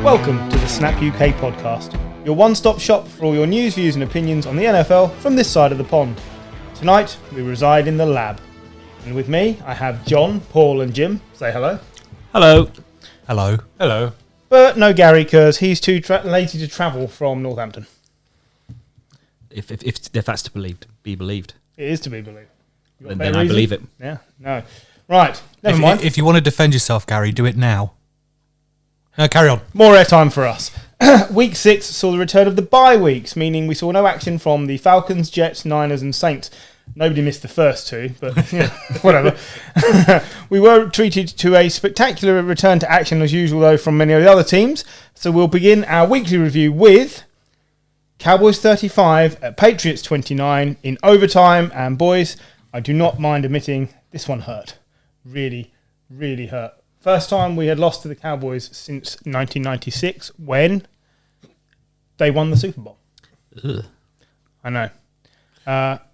Welcome to the Snap UK podcast, your one-stop shop for all your news, views and opinions on the NFL from this side of the pond. Tonight, we reside in the lab. And with me, I have John, Paul and Jim. Say hello. Hello. Hello. Hello. But no Gary, because he's too lazy to travel from Northampton. If that's to be believed. It is to be believed. Then I believe it. Yeah, no. Right, never mind. If you want to defend yourself, Gary, do it now. No, carry on. More airtime for us. Week 6 saw the return of the bye weeks, meaning we saw no action from the Falcons, Jets, Niners and Saints. Nobody missed the first two, but yeah, whatever. We were treated to a spectacular return to action as usual, though, from many of the other teams. So we'll begin our weekly review with Cowboys 35 at Patriots 29 in overtime. And boys, I do not mind admitting this one hurt. Really, really hurt. First time we had lost to the Cowboys since 1996 when they won the Super Bowl. Ugh. I know.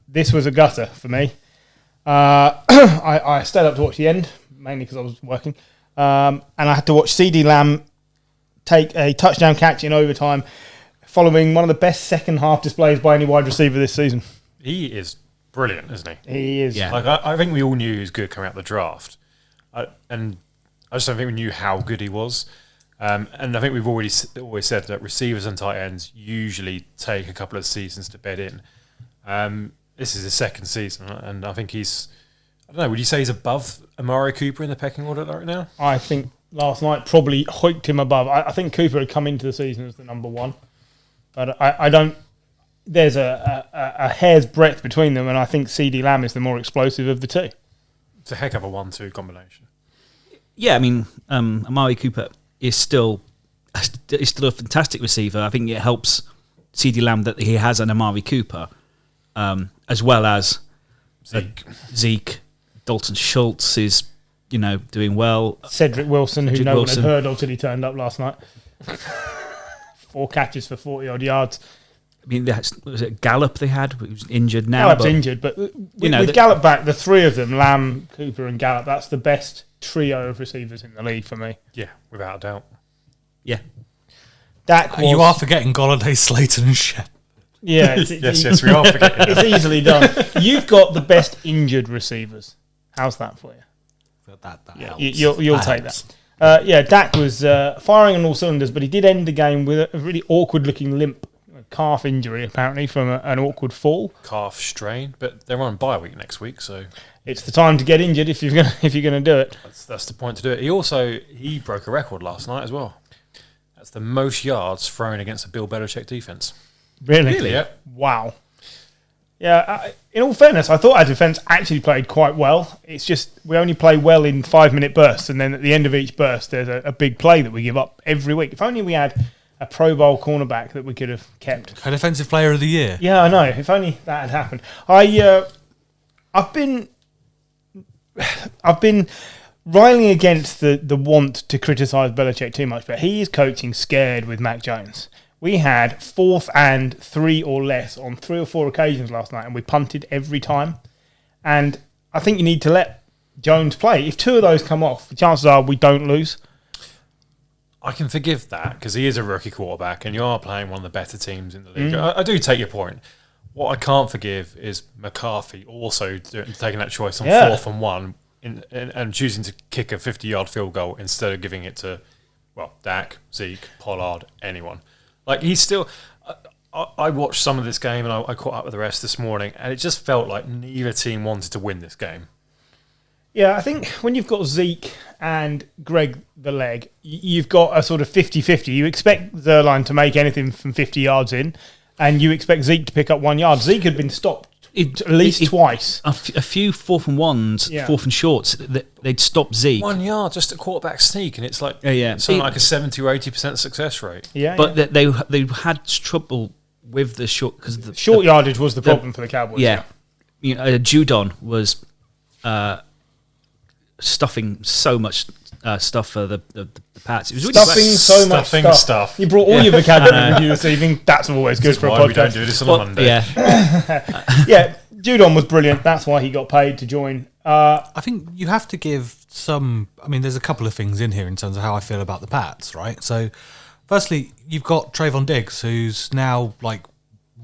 This was a gutter for me. I stayed up to watch the end, mainly because I was working. And I had to watch Cee Dee Lamb take a touchdown catch in overtime following one of the best second half displays by any wide receiver this season. He is brilliant, isn't he? He is. Yeah. Like I think we all knew he was good coming out of the draft. And I just don't think we knew how good he was. And I think we've always said that receivers and tight ends usually take a couple of seasons to bed in. This is his second season, and I think he's, I don't know, would you say he's above Amari Cooper in the pecking order right now? I think last night probably hoiked him above. I think Cooper had come into the season as the number one. But I don't, there's a hair's breadth between them, and I think Cee Dee Lamb is the more explosive of the two. It's a heck of a 1-2 combination. Yeah, I mean, Amari Cooper is still a fantastic receiver. I think it helps Cee Dee Lamb that he has an Amari Cooper, as well as Zeke. Dalton Schultz is, doing well. Cedric Wilson, who no Wilson. one had heard of till he turned up last night. 4 catches for 40-odd yards. I mean, was it Gallup they had? He was injured now. Gallup's injured, but with Gallup back, the three of them, Lamb, Cooper and Gallup, that's the best trio of receivers in the league for me. Yeah, without a doubt. Yeah. Dak was, You are forgetting Golladay, Slayton and Shep. Yeah. Yes, we are forgetting that. It's easily done. You've got the best injured receivers. How's that for you? That Yeah, helps. you'll take that. Dak was firing on all cylinders, but he did end the game with a really awkward-looking limp, a calf injury apparently from an awkward fall. Calf strain, but they're on bye week next week, so It's the time to get injured if you're gonna do it. that's the point to do it. He broke a record last night as well. That's the most yards thrown against a Bill Belichick defense. Really? Yeah. Wow. Yeah, in all fairness, I thought our defence actually played quite well. It's just we only play well in 5-minute bursts, and then at the end of each burst, there's a big play that we give up every week. If only we had a Pro Bowl cornerback that we could have kept. A defensive player of the year. Yeah, I know. If only that had happened. I've been riling against the want to criticise Belichick too much, but he is coaching scared with Mac Jones. We had 4th and 3 or less on 3 or 4 occasions last night, and we punted every time. And I think you need to let Jones play. If 2 of those come off, the chances are we don't lose. I can forgive that because he is a rookie quarterback and you are playing one of the better teams in the league. I do take your point. What I can't forgive is McCarthy also taking that choice on 4th and 1 and choosing to kick a 50-yard field goal instead of giving it to, Dak, Zeke, Pollard, anyone. Like, he's still... I watched some of this game and I caught up with the rest this morning, and it just felt like neither team wanted to win this game. Yeah, I think when you've got Zeke and Greg the leg, you've got a sort of 50-50. You expect Zerline to make anything from 50 yards in, and you expect Zeke to pick up 1 yard. Zeke had been stopped at least twice. A few 4th and 1s, 4th and shorts, they'd stop Zeke. 1 yard, just a quarterback sneak, and it's like something like a 70 or 80% success rate. Yeah, but they had trouble with the short because the short yardage was the problem for the Cowboys. Yeah, Judon was stuffing so much stuff for the Pats. It was really stuffing stuff. You brought all your vocabulary with you this evening. That's always good for a podcast. Why we don't do this on a Monday. Yeah. Yeah, Judon was brilliant. That's why he got paid to join. I think you have to give some. I mean, there's a couple of things in here in terms of how I feel about the Pats, right? So, firstly, you've got Trayvon Diggs, who's now like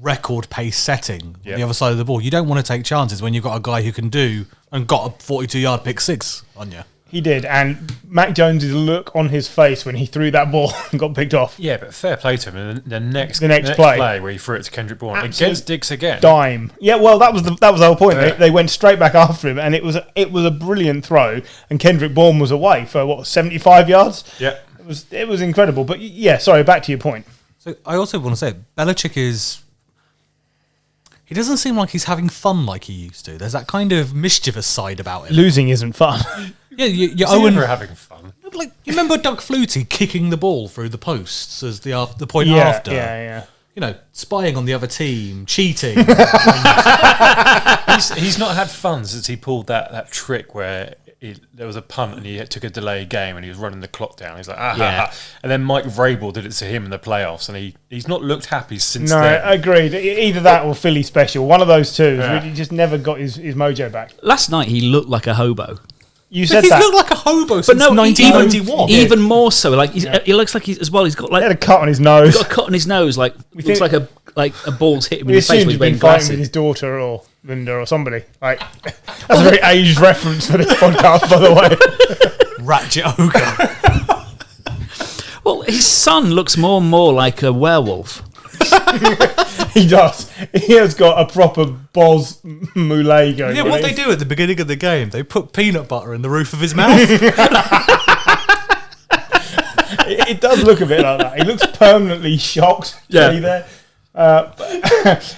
record pace setting on the other side of the ball. You don't want to take chances when you've got a guy who can do and got a 42-yard pick six on you. He did, and Mac Jones's look on his face when he threw that ball and got picked off. Yeah, but fair play to him. And the next play where he threw it to Kendrick Bourne against Diggs again. Dime. Yeah, well, that was the whole point. Yeah. They went straight back after him, and it was a brilliant throw. And Kendrick Bourne was away for 75 yards. Yeah, it was incredible. But yeah, sorry, back to your point. So I also want to say, Belichick is. He doesn't seem like he's having fun like he used to. There's that kind of mischievous side about him. Losing isn't fun. Yeah, you're Owen for having fun. Like, you remember Doug Flutie kicking the ball through the posts as the point after? Yeah. You know, spying on the other team, cheating. He's not had fun since he pulled that trick where there was a punt and he took a delay game and he was running the clock down. He's like, and then Mike Vrabel did it to him in the playoffs, and he's not looked happy since then. No, agreed. Either that or Philly special. One of those two. Yeah. He just never got his mojo back. Last night he looked like a hobo. You said he's that. looked like a hobo since 1991. Even more so. Like he looks like he's got like he had a cut on his nose. He's got a cut on his nose. Like looks like a ball's hit him in we the face when assumed he's he'd wearing been fighting glasses. with his daughter or Linda or somebody. Like that's a very aged reference for this podcast, by the way. Ratchet ogre. Well, his son looks more and more like a werewolf. He does. He has got a proper Boz Moulet going. Yeah, what they do at the beginning of the game, they put peanut butter in the roof of his mouth. It does look a bit like that. He looks permanently shocked. Yeah. There.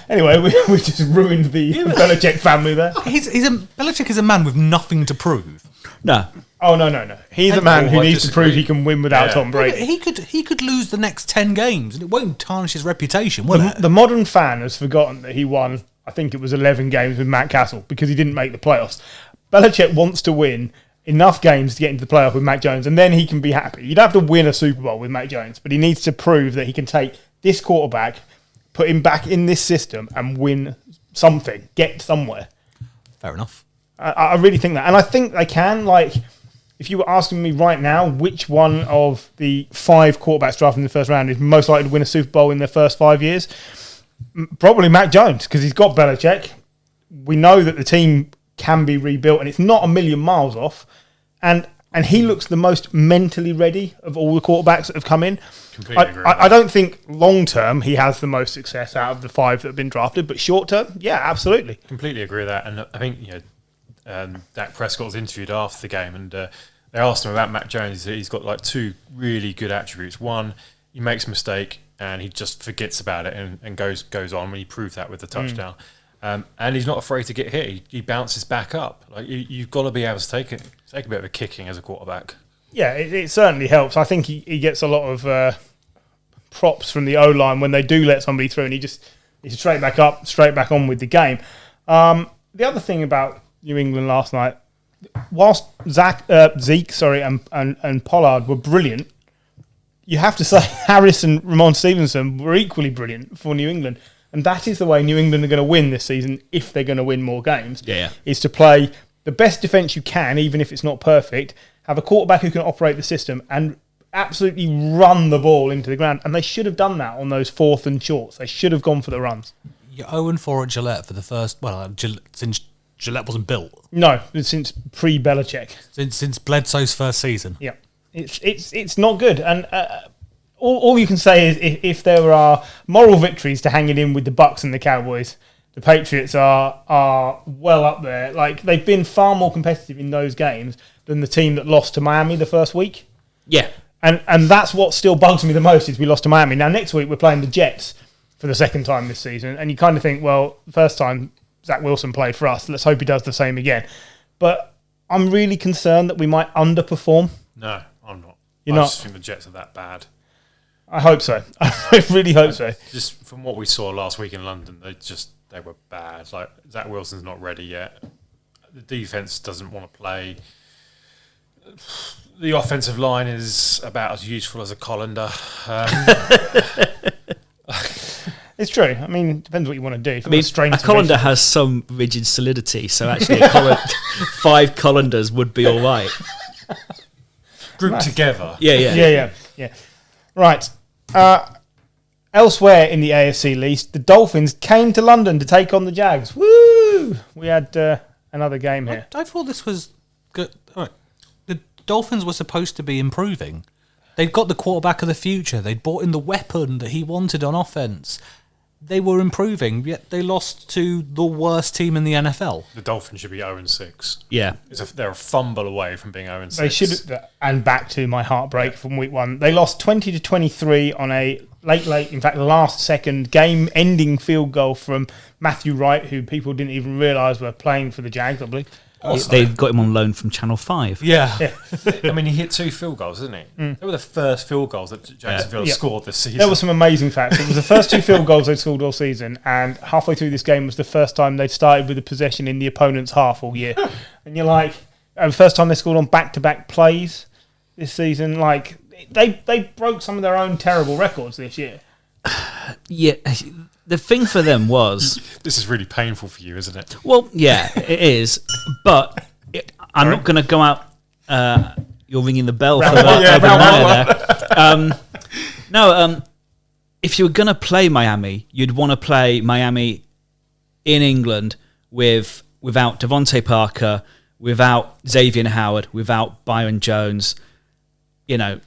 Anyway, we just ruined the Belichick family there. Belichick is a man with nothing to prove. No. Oh no! He's a man who needs to prove he can win without Tom Brady. He could lose the next 10 games and it won't tarnish his reputation, will it? The modern fan has forgotten that he won. I think it was 11 games with Matt Castle because he didn't make the playoffs. Belichick wants to win enough games to get into the playoff with Mac Jones, and then he can be happy. You don't have to win a Super Bowl with Mac Jones, but he needs to prove that he can take this quarterback, put him back in this system, and win something, get somewhere. Fair enough. I really think that, and I think they can. Like, if you were asking me right now, which one of the 5 quarterbacks drafted in the first round is most likely to win a Super Bowl in their first 5 years? Probably Mac Jones, because he's got Belichick. We know that the team can be rebuilt, and it's not a million miles off. And he looks the most mentally ready of all the quarterbacks that have come in. Completely agree. I don't think long term he has the most success out of the 5 that have been drafted, but short term, yeah, absolutely. Completely agree with that. And I think Dak Prescott was interviewed after the game, and they asked him about Mac Jones. He's got like 2 really good attributes. One, he makes a mistake and he just forgets about it and goes on. When he proved that with the touchdown. And he's not afraid to get hit. He bounces back up. Like you've got to be able to take a bit of a kicking as a quarterback. Yeah, it certainly helps. I think he gets a lot of props from the O-line when they do let somebody through, and he's straight back up, straight back on with the game. The other thing about New England last night, whilst Zeke, and Pollard were brilliant, you have to say Harris and Ramon Stevenson were equally brilliant for New England. And that is the way New England are going to win this season if they're going to win more games. Yeah. Is to play the best defence you can, even if it's not perfect, have a quarterback who can operate the system and absolutely run the ball into the ground. And they should have done that on those 4th and shorts. They should have gone for the runs. You're 0-4 at Gillette for the first, since Gillette wasn't built. No, since pre-Belichick. Since Bledsoe's first season. Yeah. It's not good. And all you can say is if there are moral victories to hang it in with the Bucs and the Cowboys, the Patriots are well up there. Like, they've been far more competitive in those games than the team that lost to Miami the first week. Yeah. And that's what still bugs me the most is we lost to Miami. Now, next week we're playing the Jets for the second time this season. And you kind of think, well, the first time Zach Wilson played for us, let's hope he does the same again. But I'm really concerned that we might underperform. No, I'm not. You're I not? just think the Jets are that bad. I hope so. I really hope so. Just from what we saw last week in London, they were bad. Like, Zach Wilson's not ready yet. The defense doesn't want to play. The offensive line is about as useful as a colander. It's It's true. I mean, it depends what you want to do. If you want to strain a some colander vegetables- has some rigid solidity, so actually 5 colanders would be all right. Grouped together. Yeah. Yeah. Right. Elsewhere in the AFC East, the Dolphins came to London to take on the Jags. Woo! We had another game here. I thought this was good. All right. The Dolphins were supposed to be improving. They'd got the quarterback of the future. They'd brought in the weapon that he wanted on offense. They were improving, yet they lost to the worst team in the NFL. The Dolphins should be 0-6. Yeah. They're a fumble away from being 0-6. They should, and back to my heartbreak from week 1. They lost 20-23 on a late, in fact, last-second game-ending field goal from Matthew Wright, who people didn't even realise were playing for the Jags, I believe. They got him on loan from Channel 5. Yeah. I mean, he hit 2 field goals, didn't he? They were the first field goals that Jacksonville scored this season. There were some amazing facts. It was the first 2 field goals they'd scored all season, and halfway through this game was the first time they'd started with a possession in the opponent's half all year. And you're like, the first time they scored on back-to-back plays this season, like, they broke some of their own terrible records this year. Yeah. The thing for them was... This is really painful for you, isn't it? Well, yeah, it is. But I'm not going to go out... you're ringing the bell for Urban Meyer there. If you were going to play Miami, you'd want to play Miami in England without Devontae Parker, without Xavier Howard, without Byron Jones. You know,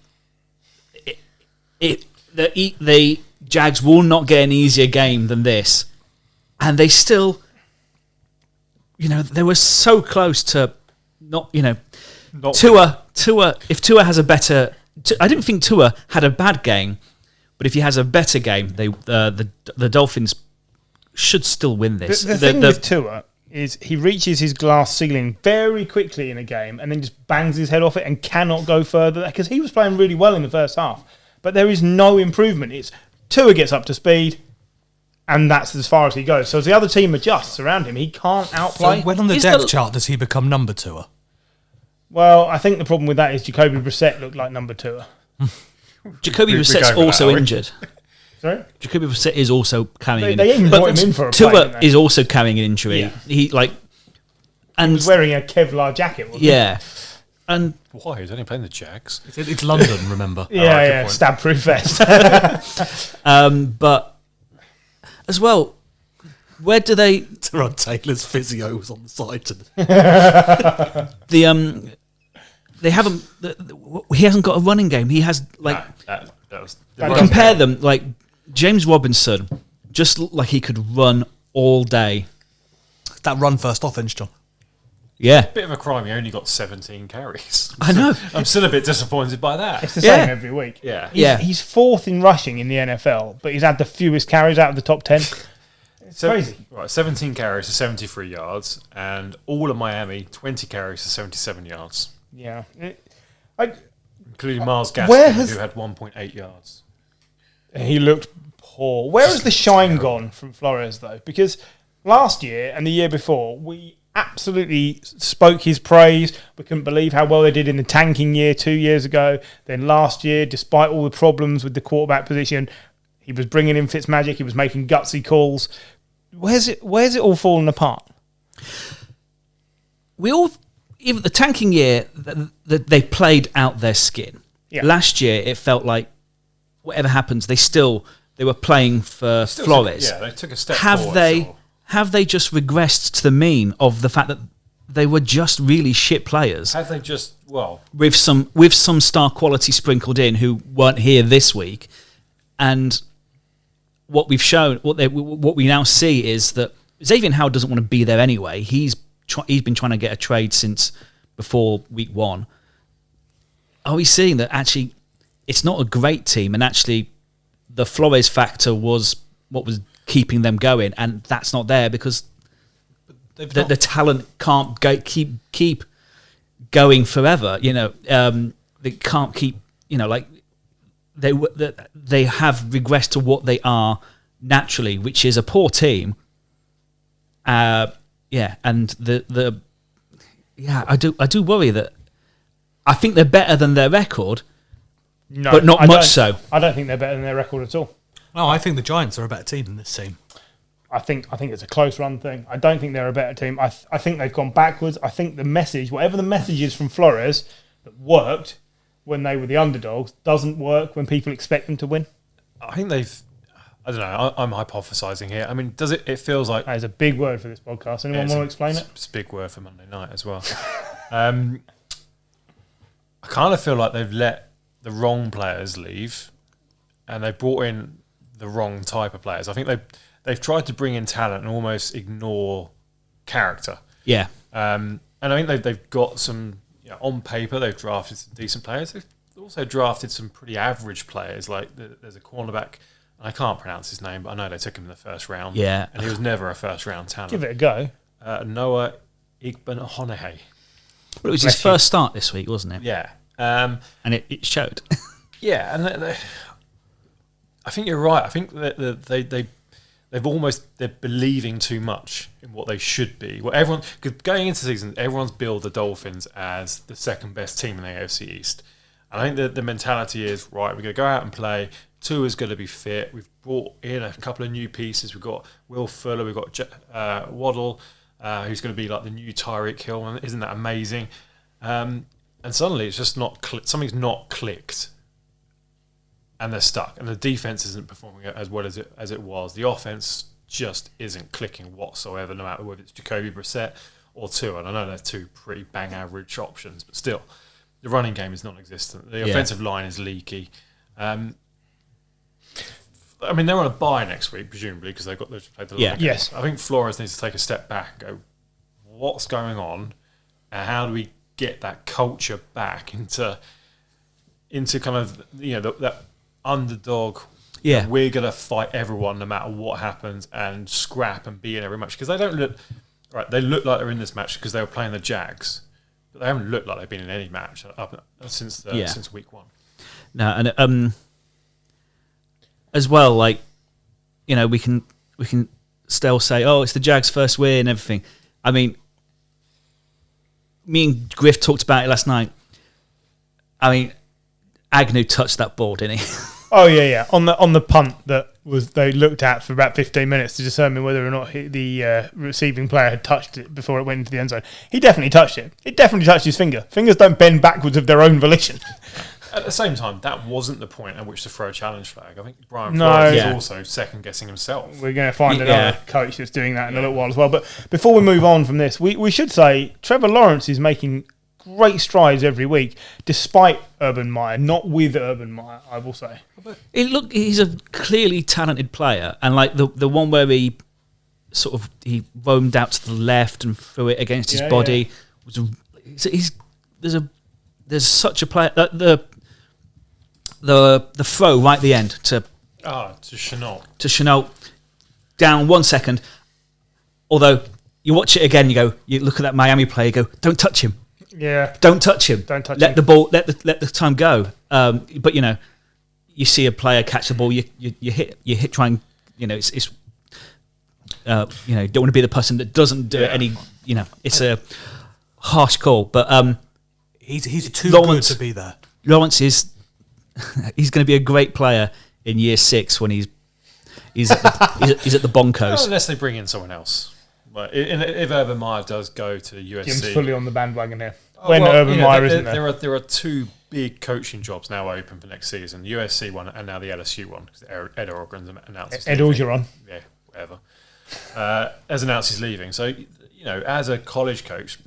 the Jags will not get an easier game than this. And they still, they were so close to not. Tua, if Tua has a better... I didn't think Tua had a bad game, but if he has a better game, the Dolphins should still win this. The thing with Tua is he reaches his glass ceiling very quickly in a game and then just bangs his head off it and cannot go further, because he was playing really well in the first half. But there is no improvement. It's Tua gets up to speed, and that's as far as he goes. So as the other team adjusts around him, he can't outplay. So when on the depth chart does he become number 2? Well, I think the problem with that is Jacoby Brissett looked like number 2. Jacoby Brissett's also injured. Sorry? Jacoby Brissett is also carrying They even brought him in for a Tua play, didn't they? is also carrying an injury. Yeah. He was wearing a Kevlar jacket, wasn't he? Yeah. And why? He's only playing the Jags. It's London, remember? Yeah, stab-proof vest. but as well, where do they... Tyrod Taylor's physio was on the side. They haven't... He hasn't got a running game. He has, like... Compare them, like, James Robinson just looked like he could run all day. That run first offense, John. Yeah. Bit of a crime, he only got 17 carries. I know. I'm still a bit disappointed by that. It's the same every week. Yeah. He's 4th in rushing in the NFL, but he's had the fewest carries out of the top 10. It's crazy. Right, 17 carries to 73 yards, and all of Miami, 20 carries to 77 yards. Yeah. Including Miles Gaskin, who had 1.8 yards. He looked poor. Where has the shine gone from Flores, though? Because last year and the year before, we absolutely spoke his praise. We couldn't believe how well they did in the tanking year 2 years ago. Then last year, despite all the problems with the quarterback position, he was bringing in Fitzmagic. He was making gutsy calls. Where's it all fallen apart? Even the tanking year, they played out their skin. Yeah. Last year, it felt like whatever happens, they were playing for Flores. They took a step forward. Have they just regressed to the mean of the fact that they were just really shit players? Have they just, with some star quality sprinkled in who weren't here this week, and what we've shown, what we now see is that Xavier Howard doesn't want to be there anyway. He's been trying to get a trade since before week 1. Are we seeing that actually it's not a great team, and actually the Flores factor was what was keeping them going, and that's not there because the talent can't keep going forever. They can't keep. They have regressed to what they are naturally, which is a poor team. And I do worry that I think they're better than their record, No, but not I much don't. so. I don't think they're better than their record at all. Oh, I think the Giants are a better team than this team. I think it's a close run thing. I don't think they're a better team. I think they've gone backwards. I think the message, whatever the message is from Flores that worked when they were the underdogs, doesn't work when people expect them to win. I think they've. I don't know. I'm hypothesizing here. I mean, does it? It feels like That is a big word for this podcast. Anyone want to explain it? It's a big word for Monday night as well. I kind of feel like they've let the wrong players leave, and they brought in the wrong type of players. I think they've tried to bring in talent and almost ignore character. Yeah. And I think they've got some, on paper, they've drafted some decent players. They've also drafted some pretty average players. Like there's a cornerback, I can't pronounce his name, but I know they took him in the first round. Yeah. And he was never a first round talent. Give it a go. Noah Igbenhonehe. Well, it was his first start this week, wasn't it? Yeah. And it showed. Yeah, and I think you're right. I think that they're believing too much in what they should be. Because going into the season, everyone's billed the Dolphins as the second best team in the AFC East. And I think that the mentality is, right, we're going to go out and play. Tua is going to be fit. We've brought in a couple of new pieces. We've got Will Fuller. We've got Waddle, who's going to be like the new Tyreek Hill. And isn't that amazing? And suddenly it's just not something's not clicked. And they're stuck. And the defense isn't performing as well as it was. The offense just isn't clicking whatsoever, no matter whether it's Jacoby Brissett or Tua. And I know they're two pretty bang average options, but still, the running game is non-existent. The offensive line is leaky. I mean, they're on a bye next week, presumably, because they've played the long game. Yes. I think Flores needs to take a step back and go, what's going on? And how do we get that culture back into kind of, that underdog? Yeah. We're going to fight everyone no matter what happens and scrap and be in every match. Because they don't look... Right, they look like they're in this match because they were playing the Jags. But they haven't looked like they've been in any match since week one. No, and as well, like, we can still say, oh, it's the Jags' first win and everything. I mean, me and Griff talked about it last night. I mean, Agnew touched that ball, didn't he? Oh yeah. On the punt that they looked at for about 15 minutes to determine whether or not the receiving player had touched it before it went into the end zone. He definitely touched it. It definitely touched his finger. Fingers don't bend backwards of their own volition. At the same time, that wasn't the point at which to throw a challenge flag. I think Brian No. Flores is Yeah. also second-guessing himself. We're going to find another coach that's doing that in a little while as well. But before we move on from this, we should say Trevor Lawrence is making great strides every week, despite Urban Meyer, not with Urban Meyer, I will say. He's a clearly talented player, and like the one where he roamed out to the left and threw it against his body there's such a player. The throw right at the end to Chenault down 1 second. Although you watch it again, you look at that Miami player, you go, don't touch him. Yeah, don't touch him. Don't touch let him. the ball. Let the time go. But you see a player catch the ball, you hit. Try and it's don't want to be the person that doesn't do it any. It's a harsh call, but he's too good to be there. Lawrence is. He's going to be a great player in year 6 when he's at the Broncos. Well, unless they bring in someone else. But if Urban Meyer does go to USC, Jim's fully on the bandwagon here. Urban Meyer isn't there. There are two big coaching jobs now open for next season: the USC one and now the LSU one. Because Ed Orgeron's announced. Ed Orgeron. Yeah, whatever. Has announced he's leaving. So as a college coach,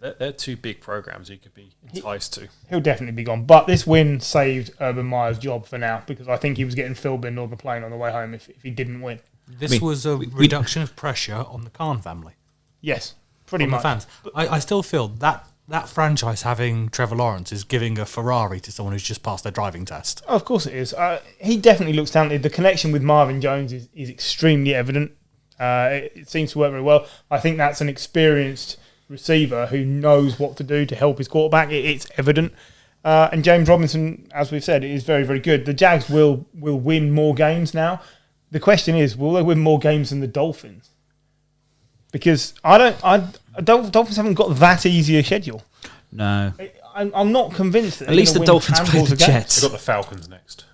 they're two big programs you could be enticed to. He'll definitely be gone. But this win saved Urban Meyer's job for now, because I think he was getting Philbin on the plane on the way home if he didn't win. This was a reduction of pressure on the Khan family. Yes, pretty on much. The fans. I still feel that franchise having Trevor Lawrence is giving a Ferrari to someone who's just passed their driving test. Oh, of course it is. He definitely looks talented. The connection with Marvin Jones is extremely evident. It seems to work very well. I think that's an experienced receiver who knows what to do to help his quarterback. It's evident. And James Robinson, as we've said, is very, very good. The Jags will win more games now. The question is, will they win more games than the Dolphins? Because Dolphins haven't got that easy a schedule. No. I'm not convinced that at least the Dolphins play the Jets. They've got the Falcons next.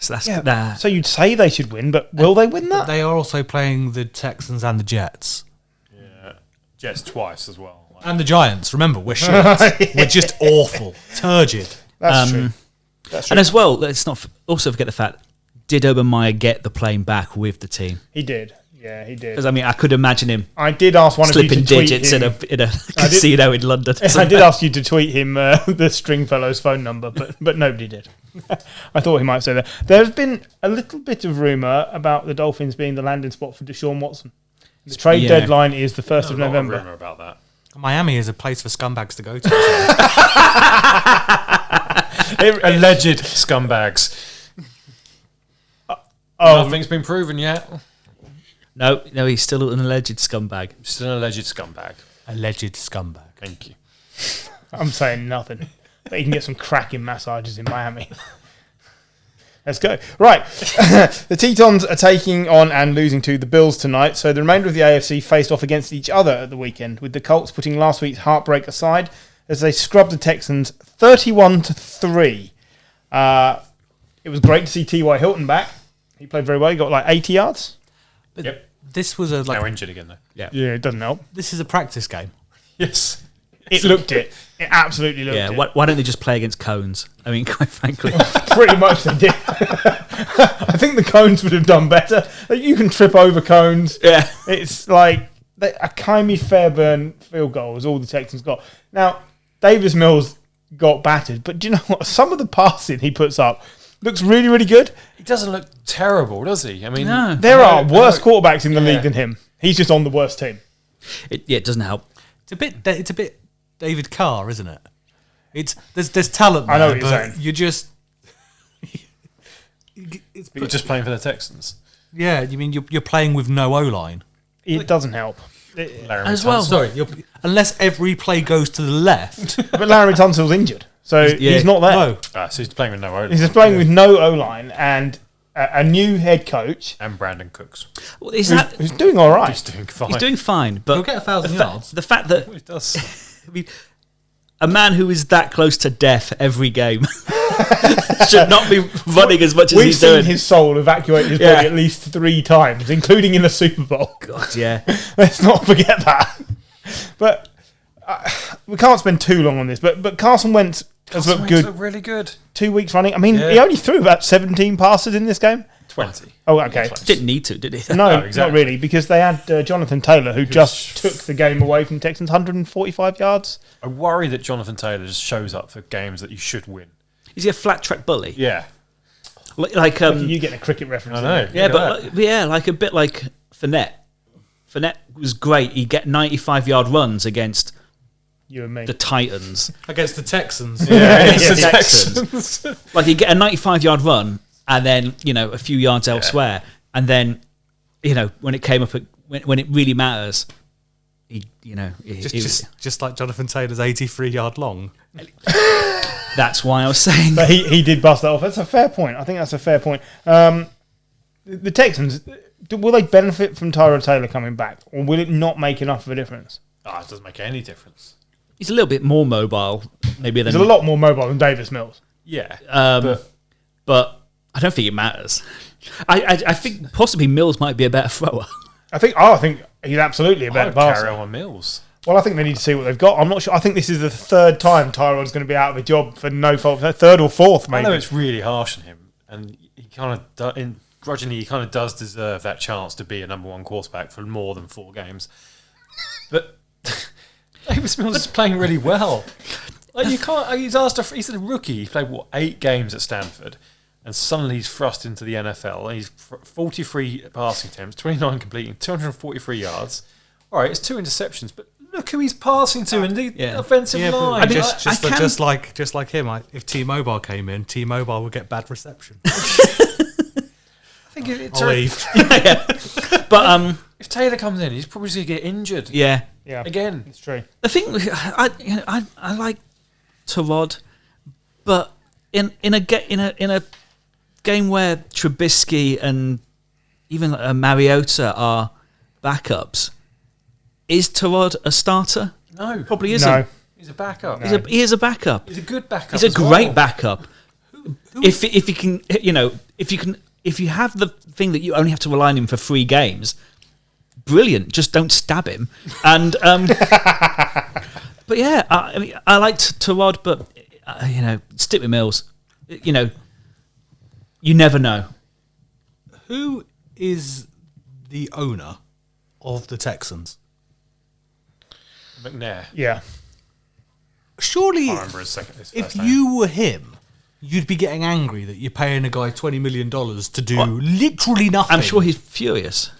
So that's So you'd say they should win, but will they win that? They are also playing the Texans and the Jets. Yeah, Jets twice as well. And the Giants. Remember, we're shit. We're just awful. Turgid. That's true. That's true. And as well, let's not also forget the fact: did Urban Meyer get the plane back with the team? He did. Yeah, he did. Because I mean, I could imagine him I did ask one of you slipping to tweet digits him. in a casino in London. I did ask you to tweet him the Stringfellow's phone number, but nobody did. I thought he might say that. There's been a little bit of rumour about the Dolphins being the landing spot for Deshaun Watson. The trade deadline is the 1st of November. Rumor about that. Miami is a place for scumbags to go to. Alleged scumbags. Nothing's been proven yet. No, he's still an alleged scumbag. Still an alleged scumbag. Alleged scumbag. Thank you. I'm saying nothing. But he can get some cracking massages in Miami. Let's go. Right. The Tetons are taking on and losing to the Bills tonight. So the remainder of the AFC faced off against each other at the weekend, with the Colts putting last week's heartbreak aside as they scrubbed the Texans 31-3. It was great to see T.Y. Hilton back. He played very well. He got like 80 yards. Yep. This was Now injured again, though. Yeah, it doesn't help. This is a practice game. Yes. It looked it. It absolutely looked Yeah, it. why don't they just play against cones? I mean, quite frankly. Pretty much they did. I think the cones would have done better. Like, you can trip over cones. Yeah. It's like a Kymie Fairburn field goal is all the Texans got. Now, Davis Mills got battered, but do you know what? Some of the passing he puts up looks really, really good. He doesn't look terrible, does he? I mean, No. There are worse quarterbacks in the league than him. He's just on the worst team. It doesn't help. It's a bit David Carr, isn't it? There's talent there, I know what you're but saying. you're just But you're just playing for the Texans. yeah. You mean you're playing with no O line It doesn't help. Laramie As well. Tunsil. Sorry, unless every play goes to the left. But Larry Tunsil's injured, so he's not there. No, So he's playing with no O-line. He's just playing with no O-line and a new head coach And Brandon Cooks. Well, who's doing all right. He's doing fine. he's doing fine, but he'll get 1,000 yards. the fact that He does. I mean, a man who is that close to death every game should not be running as much as We've he's seen doing. his soul evacuate his body at least 3 times, including in the Super Bowl. God, yeah. Let's not forget that. But we can't spend too long on this. But Carson Wentz has looked good Look really good. 2 weeks running. I mean, he only threw about 17 passes in this game. 20. Oh, okay. Didn't need to, did he? No, exactly. not really, because they had Jonathan Taylor, who just took the game away from Texans, 145 yards. I worry that Jonathan Taylor just shows up for games that you should win. Is he a flat track bully? Yeah. Like You get a cricket reference. I know. yeah, Look but at yeah, like a bit like Fournette. Fournette was great. He'd get 95-yard runs against You and me. the Titans. Against the Texans. It's the the Texans. Like he'd get a 95-yard run and then, a few yards elsewhere. And then, when it came up, when it really matters, Just like Jonathan Taylor's 83-yard long. that's why I was saying. But he did bust that off. That's a fair point. I think that's a fair point. The Texans, will they benefit from Tyrod Taylor coming back, or will it not make enough of a difference? it doesn't make any difference. He's a little bit more mobile, maybe than He's a lot more mobile than Davis Mills. Yeah. but I don't think it matters. I think possibly Mills might be a better thrower. I think he's absolutely a I better would carry passer. on Mills. Well, I think they need to see what they've got. I'm not sure. I think this is the 3rd time Tyrod's going to be out of a job for no fault. 3rd or 4th, I maybe. know it's really harsh on him, and he kind of, grudgingly, he kind of does deserve that chance to be a number 1 quarterback for more than 4 games. But Davis Mills is playing really well. Like you can't. He's a rookie. He played 8 games at Stanford, and suddenly he's thrust into the NFL. And he's 43 passing attempts, 29 completing, 243 yards. All right, it's 2 interceptions, but look who he's passing to in the offensive line. But just like him, if T-Mobile came in, T-Mobile would get bad reception. I think I'll leave. But if Taylor comes in, he's probably going to get injured. Yeah, Again. it's true. the thing, I like Tyrod, but in a game where Trubisky and even Mariota are backups, is Tyrod a starter? No. Probably isn't. No. He's a backup. He is a backup. He's a good backup. He's a great backup. if you can, if you have the thing that you only have to rely on him for 3 games, brilliant. Just don't stab him. And but yeah, I mean, I liked Tyrod, but stick with Mills. You never know. Who is the owner of the Texans? McNair. Yeah. Surely, I remember his first if name. you were him, you'd be getting angry that you're paying a guy $20 million to do literally nothing. I'm sure he's furious.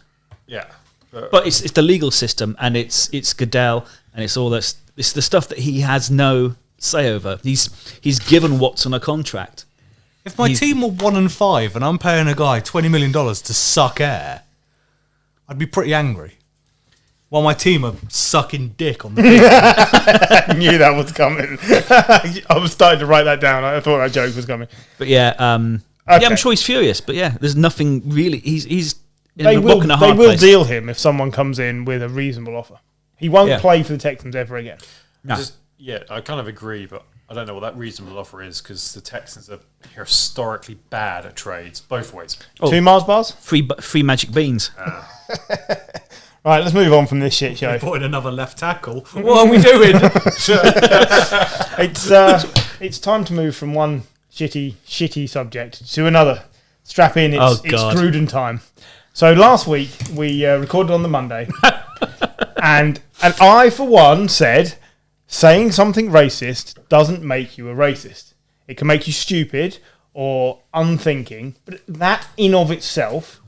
Yeah. But it's the legal system, and it's Goodell, and it's all this. It's the stuff that he has no say over. He's given Watson a contract. If my team were 1-5 and I'm paying a guy $20 million to suck air, I'd be pretty angry. While my team are sucking dick on the field. I knew that was coming. I was starting to write that down. I thought that joke was coming. But yeah, Okay. yeah, I'm sure he's furious. But yeah, there's nothing really. He's in They a will, rock and a they hard will place. deal him if someone comes in with a reasonable offer. He won't Yeah. play for the Texans ever again. No. I kind of agree, but I don't know what that reasonable offer is because the Texans are historically bad at trades both ways. Oh. 2 Mars bars? Free magic beans. Right, let's move on from this shit show. Put in another left tackle. What are we doing? It's time to move from one shitty subject to another. Strap in, it's God. Gruden time. So last week we recorded on the Monday, and I for one said saying something racist doesn't make you a racist. It can make you stupid or unthinking, but that in of itself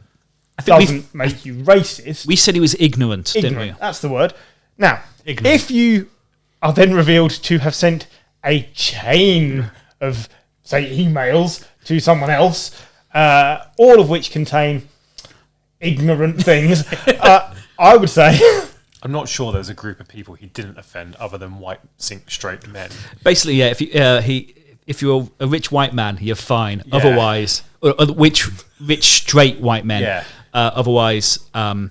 doesn't make you racist. We said he was ignorant, didn't we? That's the word. Now, Ignorant. if you are then revealed to have sent a chain of, say, emails to someone else, all of which contain ignorant things, I would say... I'm not sure there's a group of people he didn't offend other than white, straight men. Basically, yeah. If you're a rich white man, you're fine. Yeah. Otherwise, rich straight white men. Yeah. Otherwise, I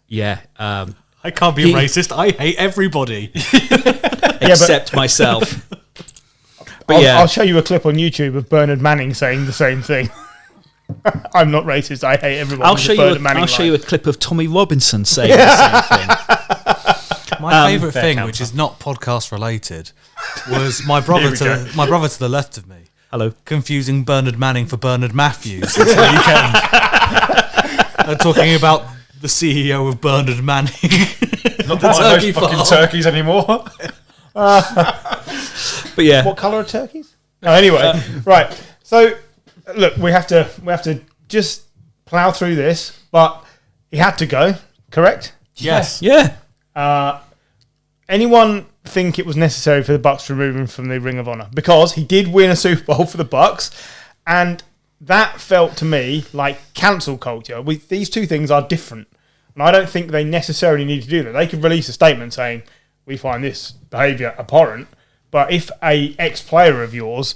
can't be a racist. I hate everybody. except myself. But I'll show you a clip on YouTube of Bernard Manning saying the same thing. I'm not racist. I hate everyone. I'll show you a clip of Tommy Robinson saying the same thing. My favourite fair thing, counter. which is not podcast related, was my brother to the left of me. Hello. Confusing Bernard Manning for Bernard Matthews this weekend. Talking about the CEO of Bernard Manning. Not the turkey those fucking farm. turkeys anymore. But yeah, What colour are turkeys? No, anyway, right. So, look, we have to just plough through this, but he had to go, correct? Yes. yeah. Anyone think it was necessary for the Bucks to remove him from the Ring of Honor? Because he did win a Super Bowl for the Bucks, and that felt to me like cancel culture. These two things are different, and I don't think they necessarily need to do that. They could release a statement saying, we find this behaviour abhorrent, but if a ex-player of yours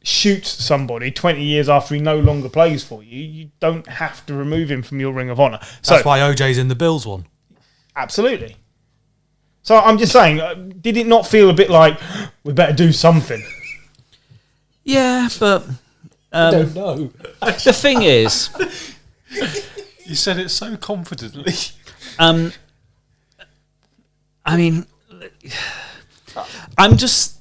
shoots somebody 20 years after he no longer plays for you, you don't have to remove him from your Ring of Honor. That's why OJ's in the Bills one. Absolutely. So I'm just saying, did it not feel a bit like, we better do something? Yeah, but I don't know. the thing is, You said it so confidently. I mean, I'm just.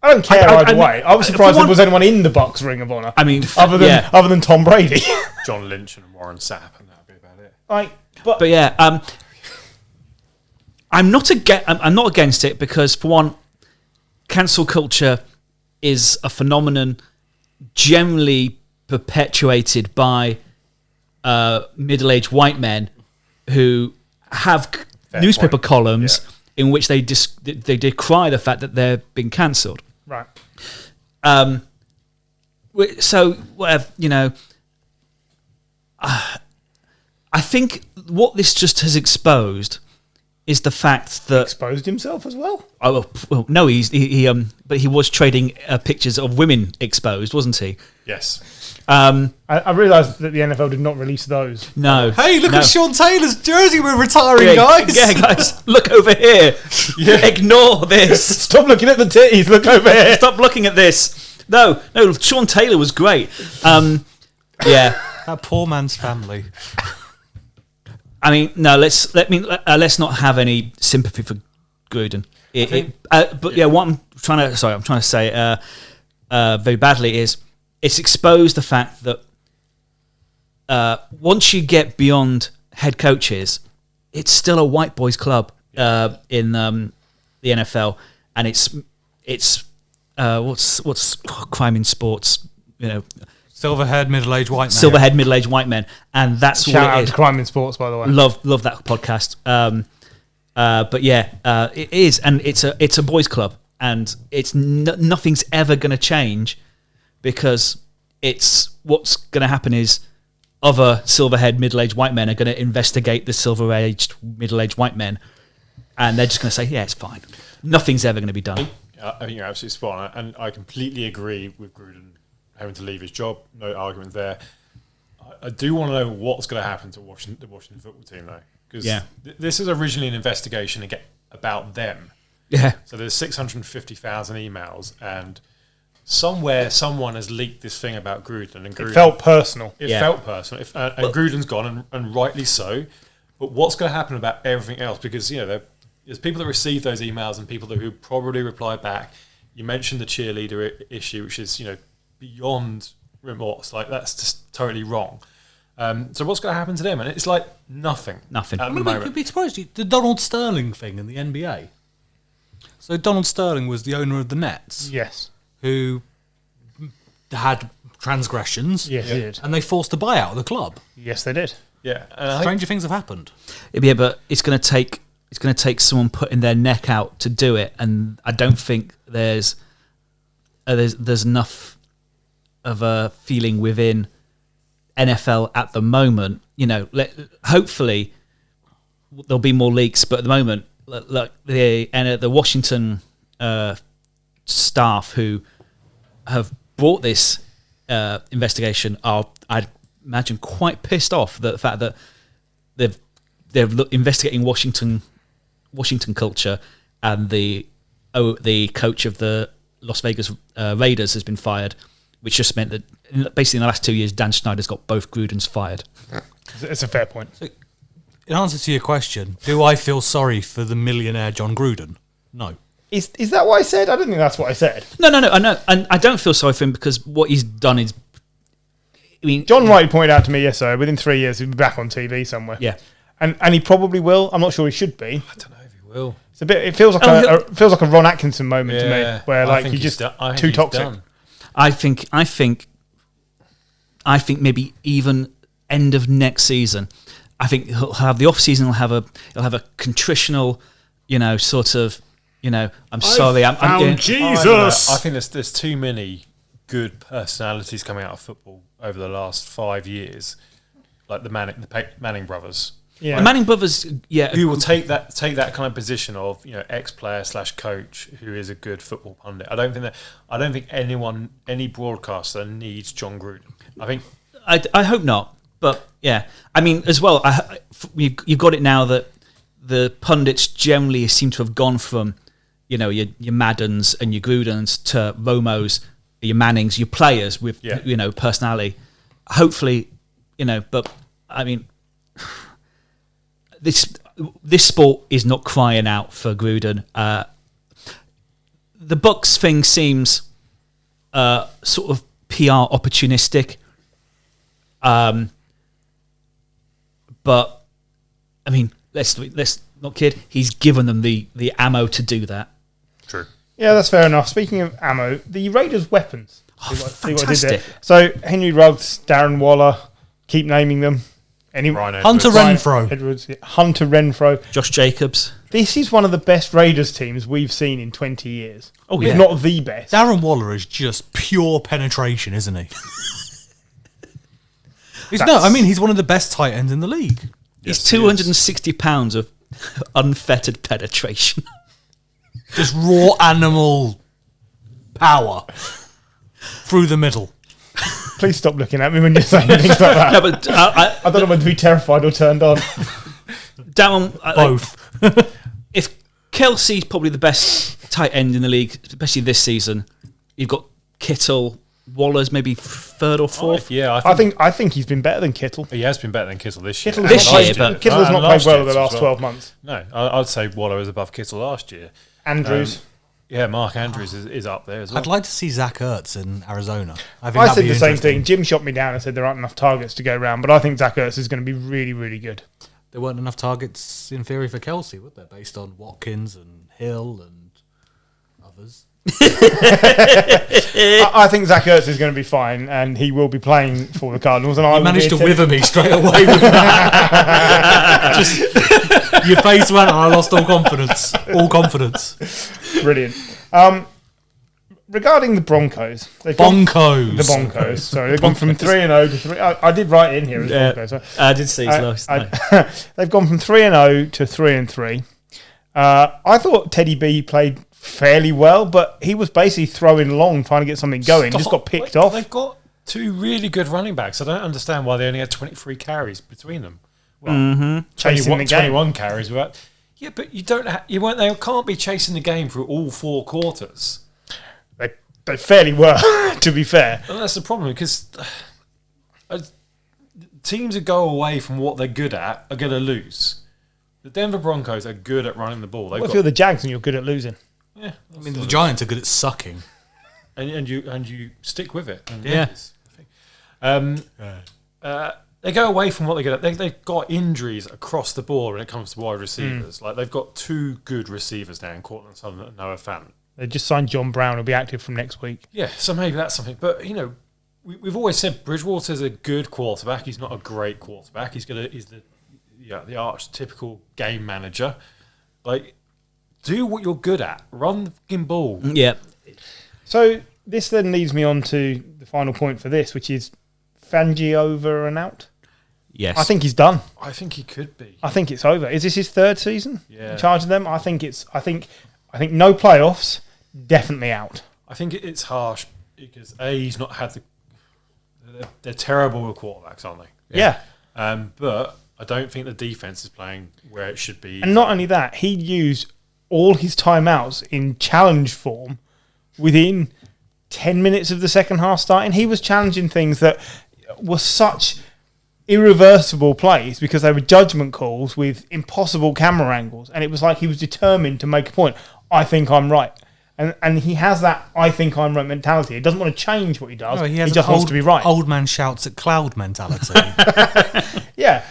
I don't care either I mean, way. I was for surprised one- there was anyone in the Bucks Ring of Honor. I mean, other than Tom Brady. John Lynch and Warren Sapp, and that'd be about it. But yeah, I'm not against it because, for one, cancel culture is a phenomenon generally perpetuated by middle-aged white men who have newspaper point. columns in which they decry the fact that they're being cancelled. Right. So, whatever, I think what this just has exposed is the fact that Exposed himself as well? well, no, but he was trading pictures of women exposed, wasn't he? Yes. I realised that the NFL did not release those. No. Hey, look no. at Sean Taylor's jersey we're retiring, Yeah, guys. Yeah, guys, look over here. Ignore this. Stop looking at the titties. Look over here. Stop looking at this. No, Sean Taylor was great. Yeah. That poor man's family. I mean, no. Let's not have any sympathy for Gruden. But what I'm trying to say very badly is it's exposed the fact that once you get beyond head coaches, it's still a white boys club in the NFL, and it's what's crime in sports, Silver-haired middle-aged white men. Silver-haired middle-aged white men, and that's Shout what it out is. to Crime in Sports, by the way. Love that podcast. But yeah, it is, and it's a boys' club, and it's nothing's ever going to change because it's what's going to happen is other silver-haired middle-aged white men are going to investigate the silver-aged middle-aged white men, and they're just going to say, yeah, it's fine. Nothing's ever going to be done. I think you're absolutely spot on, and I completely agree with Gruden having to leave his job. No argument there. I do want to know what's going to happen to the Washington football team, though, because this is originally an investigation about them. Yeah. So there's 650,000 emails, and somewhere someone has leaked this thing about Gruden, and Gruden, It felt personal. It felt personal, and Gruden's gone, and rightly so. But what's going to happen about everything else? Because there's people that receive those emails and people who probably reply back. You mentioned the cheerleader issue, which is beyond remorse. Like, that's just totally wrong. So what's going to happen to them? And it's like nothing. At the moment. You'd be surprised. The Donald Sterling thing in the NBA. So Donald Sterling was the owner of the Nets. Yes. Who had transgressions. Yes, he did. And they forced a buyout of the club. Yes, they did. Yeah. Stranger things have happened. Yeah, but it's going to take someone putting their neck out to do it, and I don't think there's enough of a feeling within NFL at the moment. Hopefully there'll be more leaks, but at the moment, like the Washington staff who have brought this investigation are, I'd imagine, quite pissed off at the fact that they're investigating Washington culture, and the coach of the Las Vegas Raiders has been fired, which just meant that basically in the last 2 years, Dan Snyder's got both Grudens fired. It's a fair point. So, in answer to your question, do I feel sorry for the millionaire John Gruden? No. Is that what I said? I don't think that's what I said. No, I know, and I don't feel sorry for him because what he's done is, I mean, John Wright pointed out to me yesterday, within 3 years he'll be back on TV somewhere. Yeah, and he probably will. I'm not sure he should be. I don't know if he will. It's a bit. It feels like a Ron Atkinson moment to me, where he's just too toxic. Done. I think maybe even end of next season. I think he'll have the off season. He'll have a contritional, sort of, I'm sorry. I'm doing, Jesus. I think there's too many good personalities coming out of football over the last 5 years, like the Manning brothers. Yeah. the Manning brothers. Yeah, Who will take that kind of position of ex-player / coach who is a good football pundit. I don't think any broadcaster needs John Gruden. I think I hope not. But yeah, I mean, as well, you've got it now that the pundits generally seem to have gone from, your Maddens and your Grudens to Romos, your Mannings, your players with personality. Hopefully, but I mean, this sport is not crying out for Gruden. The Bucks thing seems sort of PR opportunistic. But I mean, let's not kid. He's given them the ammo to do that. true. Yeah, that's fair enough. Speaking of ammo, the Raiders' weapons. See what I did there. Fantastic. So Henry Ruggs, Darren Waller, keep naming them. Hunter Renfro. Edwards, Hunter Renfro. Josh Jacobs. This is one of the best Raiders teams we've seen in 20 years. Oh, if yeah. not the best. Darren Waller is just pure penetration, isn't he? He's one of the best tight ends in the league. He's 260 pounds of unfettered penetration. Just raw animal power through the middle. Please stop looking at me when you're saying things like that. No, but I don't know whether to be terrified or turned on. Darren, Both. if Kelsey's probably the best tight end in the league, especially this season, you've got Kittle, Waller's maybe third or fourth. I think he's been better than Kittle. He has been better than Kittle this year. Kittle's not played well the last 12 months. No, I'd say Waller is above Kittle last year. Andrews. Mark Andrews is up there as well. I'd like to see Zach Ertz in Arizona. I said the same thing. Jim shot me down and said there aren't enough targets to go around, but I think Zach Ertz is going to be really, really good. There weren't enough targets in theory for Kelsey, would there? Based on Watkins and Hill and others. I think Zach Ertz is going to be fine, and he will be playing for the Cardinals. And I managed to wither me straight away with that. Your face went, and I lost all confidence. All confidence. Brilliant. Regarding the Broncos, the Broncos. Sorry, they've gone from 3-0 to 3. I did write in here as Broncos. So I did see his they've gone from 3-0 to 3-3. I thought Teddy B played fairly well, but he was basically throwing long, trying to get something going. Just got picked off. They've got two really good running backs. I don't understand why they only had 23 carries between them. Well, chasing the game. 21 carries. But you don't. They can't be chasing the game through all 4 quarters. They fairly were, to be fair. And that's the problem, because teams that go away from what they're good at are going to lose. The Denver Broncos are good at running the ball. What if you're the Jags and you're good at losing? Yeah, I mean, the Giants are good at sucking, and you stick with it. And they go away from what they're good at. They've got injuries across the board when it comes to wide receivers. Like, they've got 2 good receivers now in Cortland Sutherland and Noah Fant. They just signed John Brown, who'll be active from next week. Yeah, so maybe that's something. But, we've always said Bridgewater's a good quarterback. He's not a great quarterback. He's the archetypical game manager. Like, do what you're good at. Run the fucking ball. Yeah. So this then leads me on to the final point for this, which is Fangio over and out. Yes. I think he's done. I think he could be. I think it's over. Is this his 3rd season? Yeah. In charge of them? I think no playoffs, definitely out. I think it's harsh because he's not had they're terrible with quarterbacks, aren't they? Yeah. But I don't think the defense is playing where it should be. And not only that, he used all his timeouts in challenge form within 10 minutes of the second half starting. He was challenging things that were such irreversible plays because they were judgment calls with impossible camera angles. And it was like he was determined to make a point. I think I'm right. And he has that I think I'm right mentality. He doesn't want to change what he does. No, he just wants to be right. Old man shouts at cloud mentality. Yeah.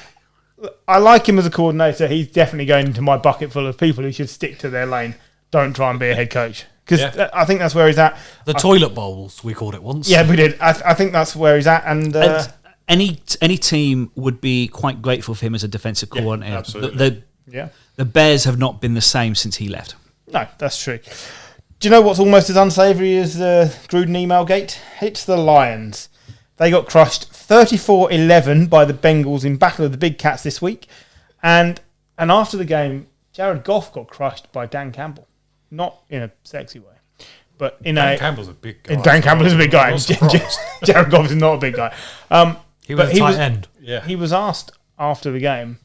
I like him as a coordinator. He's definitely going into my bucket full of people who should stick to their lane. Don't try and be a head coach. Because I think that's where he's at. The toilet bowls, we called it once. Yeah, we did. I think that's where he's at. And any team would be quite grateful for him as a defensive coordinator. Absolutely. The Bears have not been the same since he left. No, that's true. Do you know what's almost as unsavoury as the Gruden email gate? It's the Lions. They got crushed 34-11 by the Bengals in Battle of the Big Cats this week. And after the game, Jared Goff got crushed by Dan Campbell. Not in a sexy way, but in Dan Campbell's a big guy. Dan Campbell is a big guy. Jared Goff is not a big guy. He was a tight end. Yeah. He was asked after the game,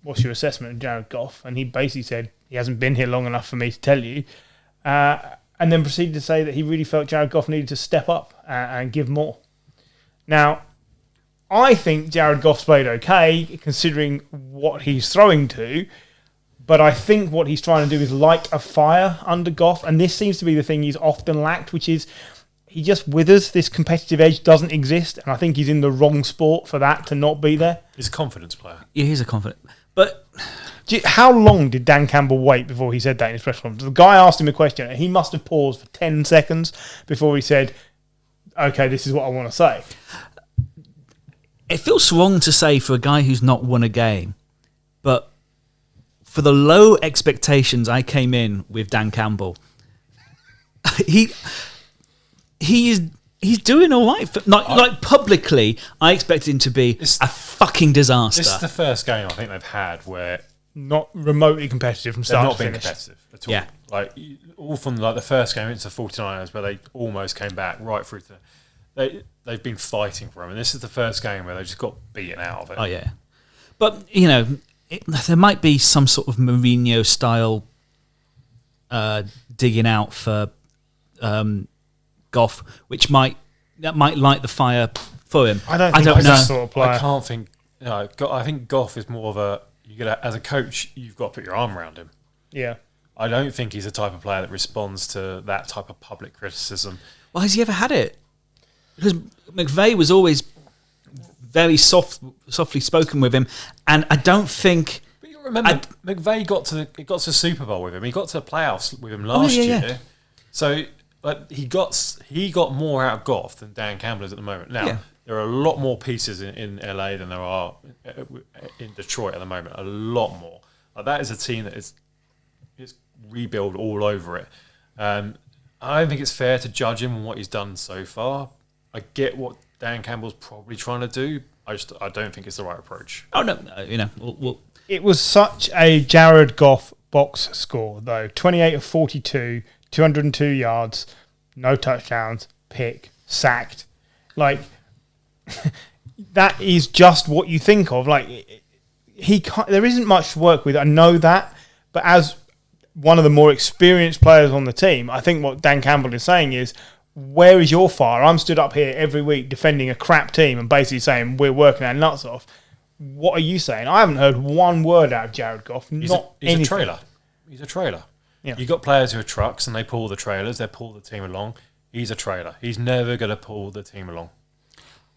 what's your assessment of Jared Goff? And he basically said, he hasn't been here long enough for me to tell you. And then proceeded to say that he really felt Jared Goff needed to step up and give more. Now, I think Jared Goff's played okay, considering what he's throwing to, but I think what he's trying to do is light a fire under Goff, and this seems to be the thing he's often lacked, which is he just withers. This competitive edge doesn't exist, and I think he's in the wrong sport for that to not be there. He's a confidence player. Yeah, he's a confident. But how long did Dan Campbell wait before he said that in his press conference? The guy asked him a question, and he must have paused for 10 seconds before he said, okay, this is what I want to say. It feels wrong to say for a guy who's not won a game, but for the low expectations I came in with Dan Campbell, he's doing all right. Like publicly, I expected him to be a fucking disaster. This is the first game I think they've had where not remotely competitive from start to finish. They've not been competitive at all. Yeah. Like all from like the first game into the 49ers where they almost came back right through to they've been fighting for him, and this is the first game where they just got beaten out of it. Oh yeah, but there might be some sort of Mourinho style digging out for Goff, which might light the fire for him. I don't think know. he's that sort of player. I can't think. I think Goff is more of a. As a coach, you've got to put your arm around him. Yeah. I don't think he's the type of player that responds to that type of public criticism. Well, has he ever had it? Because McVay was always very softly spoken with him, and I don't think. But you remember, McVay got to the Super Bowl with him. He got to the playoffs with him last year. Yeah. So, but he got more out of Goff than Dan Campbell is at the moment. Now, there are a lot more pieces in LA than there are in Detroit at the moment. A lot more. Like, that is a team that is rebuild all over it. I don't think it's fair to judge him on what he's done so far. I get what Dan Campbell's probably trying to do. I don't think it's the right approach. Oh no, we'll It was such a Jared Goff box score though. 28 of 42, 202 yards, no touchdowns, pick, sacked. Like that is just what you think of. Like there isn't much to work with. I know that, but as one of the more experienced players on the team, I think what Dan Campbell is saying is, where is your fire? I'm stood up here every week defending a crap team and basically saying we're working our nuts off. What are you saying? I haven't heard one word out of Jared Goff. He's a trailer. He's a trailer. Yeah. You've got players who are trucks and they pull the trailers. They pull the team along. He's a trailer. He's never going to pull the team along.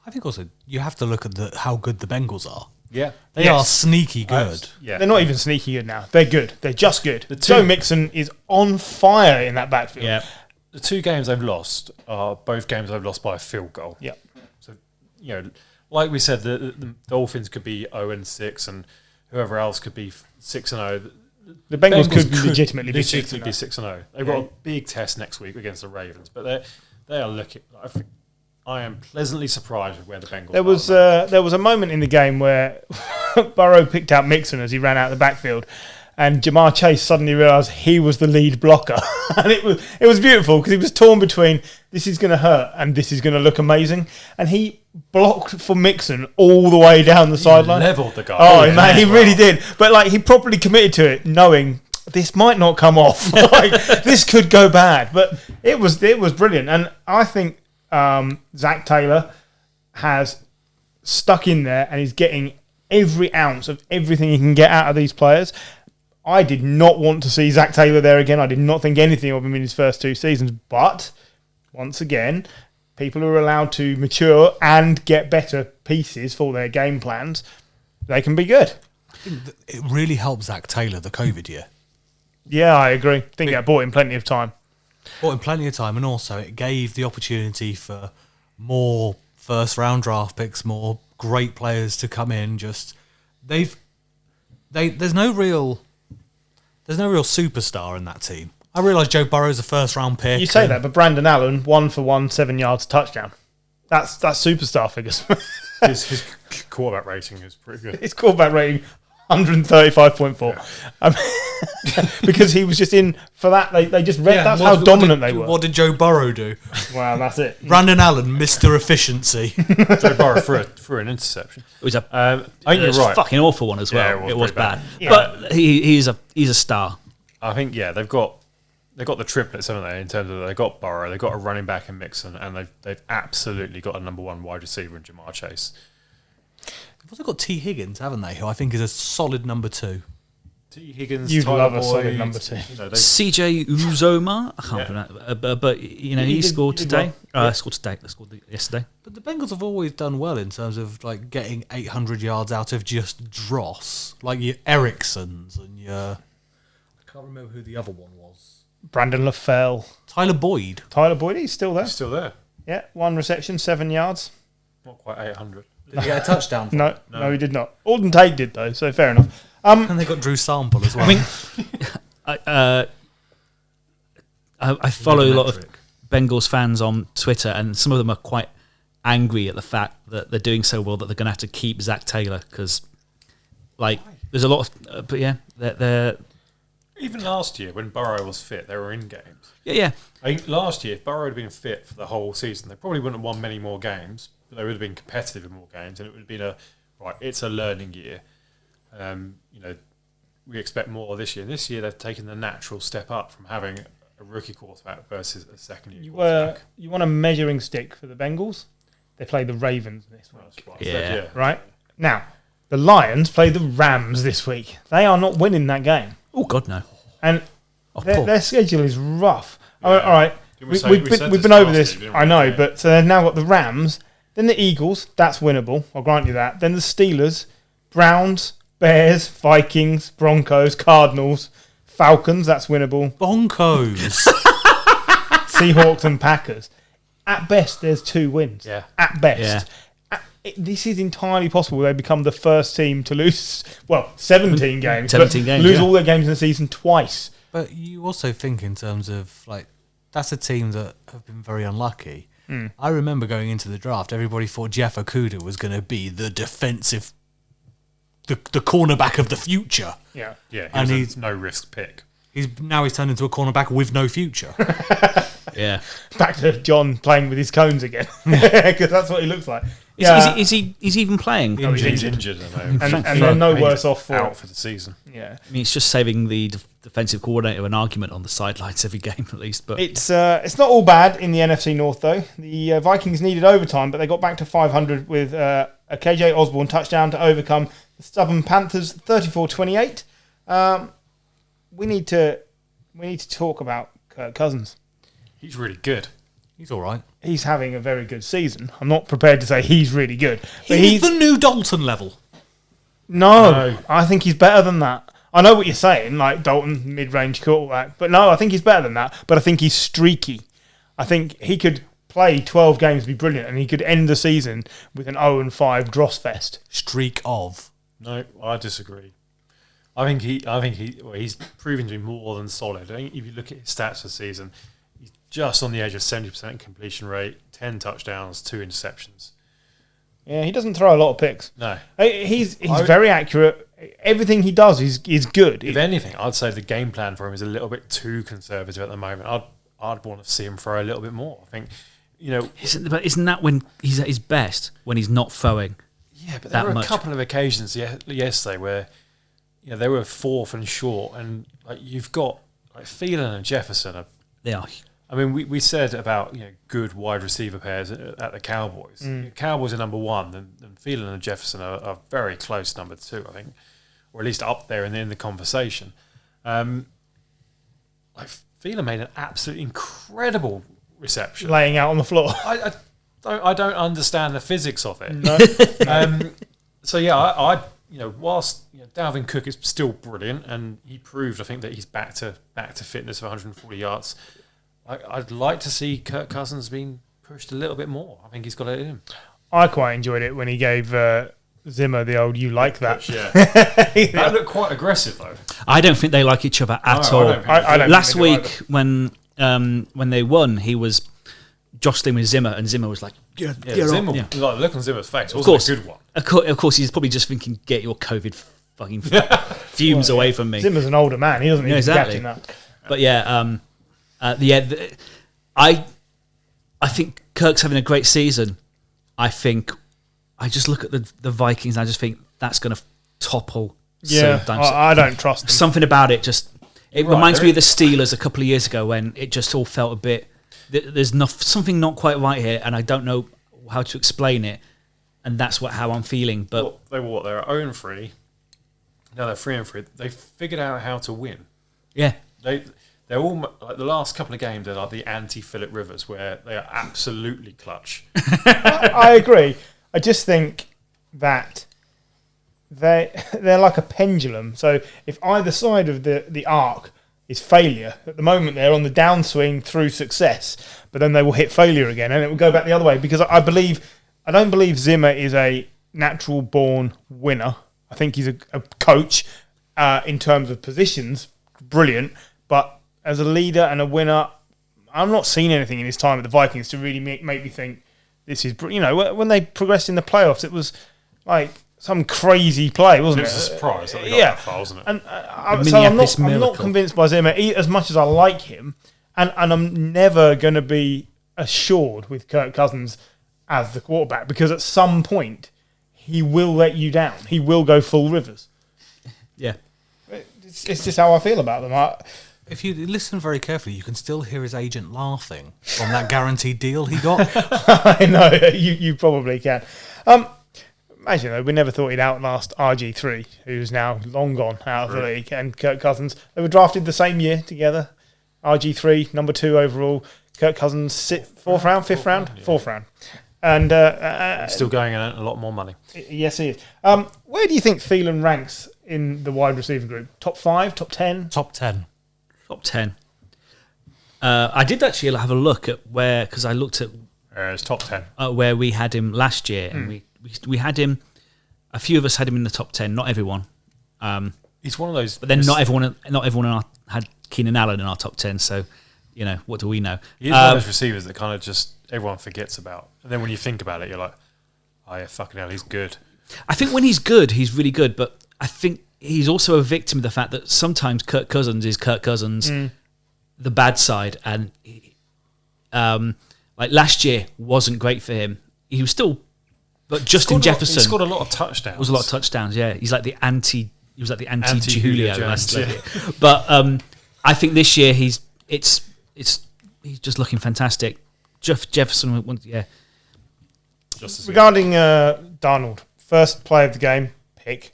I think also you have to look at how good the Bengals are. Yeah. They are sneaky good. Yeah. They're not even sneaky good now. They're good. They're just good. Joe Mixon is on fire in that backfield. yeah. The two games they've lost are both games they've lost by a field goal. Yeah. So, like we said, the Dolphins could be 0-6 and whoever else could be 6-0. The Bengals could legitimately be 6-0. They've got a big test next week against the Ravens, but they are looking. I am pleasantly surprised with where the Bengals are. There was a moment in the game where Burrow picked out Mixon as he ran out of the backfield, and Jamar Chase suddenly realised he was the lead blocker, and it was beautiful because he was torn between this is going to hurt and this is going to look amazing, and he blocked for Mixon all the way down the sideline. Leveled the guy. Oh man, he really did. But like he properly committed to it, knowing this might not come off. Like, this could go bad. But it was brilliant, and I think Zach Taylor has stuck in there and he's getting every ounce of everything he can get out of these players. I did not want to see Zach Taylor there again. I did not think anything of him in his first two seasons. But once again, people who are allowed to mature and get better pieces for their game plans, they can be good. I think it really helped Zach Taylor the COVID year. Yeah, I agree. I think that bought him plenty of time. Bought him plenty of time, and also it gave the opportunity for more first-round draft picks, more great players to come in. There's no real superstar in that team. I realise Joe Burrow's a first-round pick. You say that, but Brandon Allen, 1 for 1, 7 yards, touchdown. That's superstar figures. His quarterback rating is pretty good. His quarterback rating, 135.4. Because he was just in for that. They just read that's how dominant they were. What did Joe Burrow do? Wow, that's it. Brandon Allen, Mr. Efficiency. Joe Burrow threw an interception. It was I think you're right. Fucking awful one as well. Yeah, it was bad. Yeah. But he's a star. I think they've got the triplets, haven't they? In terms of they've got Burrow, they've got a running back in Mixon, and they've absolutely got a number one wide receiver in Jamar Chase. They've also got T. Higgins, haven't they? Who I think is a solid number 2. T. Higgins, You'd Tyler love a Boyd, solid number 2. CJ Uzoma, I can't pronounce it, but he scored today. Scored today. Scored yesterday. But the Bengals have always done well in terms of like getting 800 yards out of just dross, like your Ericssons and your. I can't remember who the other one was. Brandon LaFell. Tyler Boyd, He's still there. He's still there. Yeah, 1 reception, 7 yards. Not quite 800. did he get a touchdown? No, he did not. Alden Tate did though, so fair enough. And they got Drew Sample as well. I mean, I follow a lot of Bengals fans on Twitter, and some of them are quite angry at the fact that they're doing so well that they're going to have to keep Zach Taylor because, like, there's a lot of, but yeah, they're Even last year when Burrow was fit, they were in games. yeah. I think last year, if Burrow had been fit for the whole season, they probably wouldn't have won many more games, but they would have been competitive in more games, and it would have been it's a learning year. We expect more this year. This year, they've taken the natural step up from having a rookie quarterback versus a second-year You quarterback. want a measuring stick for the Bengals? They play the Ravens this week. That's what I said, Yeah. Right? Now, the Lions play the Rams this week. They are not winning that game. Oh God, no. And Oh, their schedule is rough. Yeah. All right. Didn't We, say- we've we been, said we've this been over last this. week, didn't we? I know, Yeah. but they've now got the Rams, then the Eagles. That's winnable. I'll grant you that. Then the Steelers, Browns, Bears, Vikings, Broncos, Cardinals, Falcons. That's winnable. Bonkos. Seahawks and Packers. At best, there's 2 wins. Yeah. At best. Yeah. This is entirely possible. They become the first team to lose, 17 games. 17 but games, lose yeah. all their games in the season twice. But you also think in terms of, like, that's a team that have been very unlucky. I remember going into the draft, everybody thought Jeff Okudah was going to be the defensive, the cornerback of the future. Yeah. Yeah, And he he's- was a no-risk pick. He's turned into a cornerback with no future. Yeah. Back to John playing with his cones again. Because that's what he looks like. Is he even playing? Oh, he's He's injured. injured at the moment. And they're no worse off for out it. for the season. Yeah. I mean, it's just saving the defensive coordinator an argument on the sidelines every game at least. But It's not all bad in the NFC North, though. The Vikings needed overtime, but they got back to 500 with a KJ Osborne touchdown to overcome the stubborn Panthers 34-28. We need to talk about Kirk Cousins. He's really good. He's all right. He's having a very good season. I'm not prepared to say he's really good. But He's the new Dalton level. No, I think he's better than that. I know what you're saying, like Dalton, mid-range quarterback. But no, I think he's better than that. But I think he's streaky. I think he could play 12 games, be brilliant, and he could end the season with an 0-5 dross fest. Streak of. No, I disagree. I think he's proven to be more than solid. I think if you look at his stats this season, he's just on the edge of 70% completion rate, 10 touchdowns, 2 interceptions. Yeah, he doesn't throw a lot of picks. No. He's very accurate. Everything he does is good. If anything, I'd say the game plan for him is a little bit too conservative at the moment. I'd want to see him throw a little bit more. I think, isn't that when he's at his best, when he's not throwing? Yeah, but there were a couple of occasions yesterday where they were 4th and short, and like you've got like Thielen and Jefferson. They are. I mean, we said about good wide receiver pairs at the Cowboys. Cowboys are number 1, and Thielen and Jefferson are very close number 2, I think, or at least up there in the conversation. Like Thielen made an absolutely incredible reception. laying out on the floor. I don't understand the physics of it. No. So I whilst Dalvin Cook is still brilliant, and he proved I think that he's back to fitness of 140 yards. I'd like to see Kirk Cousins being pushed a little bit more. I think he's got it in him. I quite enjoyed it when he gave Zimmer the old "you like that." Yeah, that looked quite aggressive though. I don't think they like each other at No, all. I don't think I don't Last think they do week when they won, he was jostling with Zimmer, and Zimmer was like, "Get Zimmer, on." Yeah. like, look on Zimmer's face. Of Wasn't course, a good one. Of course, he's probably just thinking, "Get your COVID fucking fumes away from me." Zimmer's an older man. He doesn't need to be exactly. catching that. But yeah, I think Kirk's having a great season. I just look at the Vikings and I just think that's going to topple. Yeah, sometime. I don't trust them. Something about it it Right, reminds there me of the Steelers a couple of years ago when it just all felt a bit. There's something not quite right here, and I don't know how to explain it. And that's how I'm feeling. But Well, they were They were 0-3. Now they're 3-3. They figured out how to win. yeah, They're all like the last couple of games. They're like the anti-Philip Rivers, where they are absolutely clutch. I agree. I just think that they're like a pendulum. So if either side of the arc is failure, at the moment they're on the downswing through success, but then they will hit failure again, and it will go back the other way. Because I don't believe Zimmer is a natural born winner. I think he's a coach in terms of positions, brilliant, but as a leader and a winner, I'm not seeing anything in his time at the Vikings to really make me think this is. When they progressed in the playoffs, it was like some crazy play, wasn't It it? was a surprise that they got Yeah. that far, wasn't it? And The so I'm Minneapolis not miracle. convinced by Zimmer as much as I like him, and I'm never going to be assured with Kirk Cousins as the quarterback, because at some point he will let you down. He will go full Rivers. yeah. It's just how I feel about them. If you listen very carefully, you can still hear his agent laughing from that guaranteed deal he got. I know, you probably can. Imagine though, we never thought he'd outlast RG3, who's now long gone out of the league, and Kirk Cousins. They were drafted the same year together. RG3, number 2 overall. Kirk Cousins, 4th round, 5th round, 4th round. And Still going in a lot more money. yes, he is. Where do you think Thielen ranks in the wide receiver group? Top 5, top 10? Top 10. Top 10. I did actually have a look at where, because I looked at It's top 10. where we had him last year, and we had him. A few of us had him in the top 10, not everyone. He's one of those. But then not everyone had Keenan Allen in our top 10. So, what do we know? He's one of those receivers that kind of just everyone forgets about, and then when you think about it, you're like, oh yeah, fucking hell, he's good. I think when he's good, he's really good. But I think he's also a victim of the fact that sometimes Kirk Cousins is Kirk Cousins, the bad side, and like last year wasn't great for him. He was still, but Justin Jefferson He scored a lot of touchdowns. was a lot of touchdowns. Yeah, he's like the anti. He was like the anti Julio Julio Jones, last year. But I think this year he's just looking fantastic. Jefferson, yeah. Regarding Darnold, first play of the game, pick.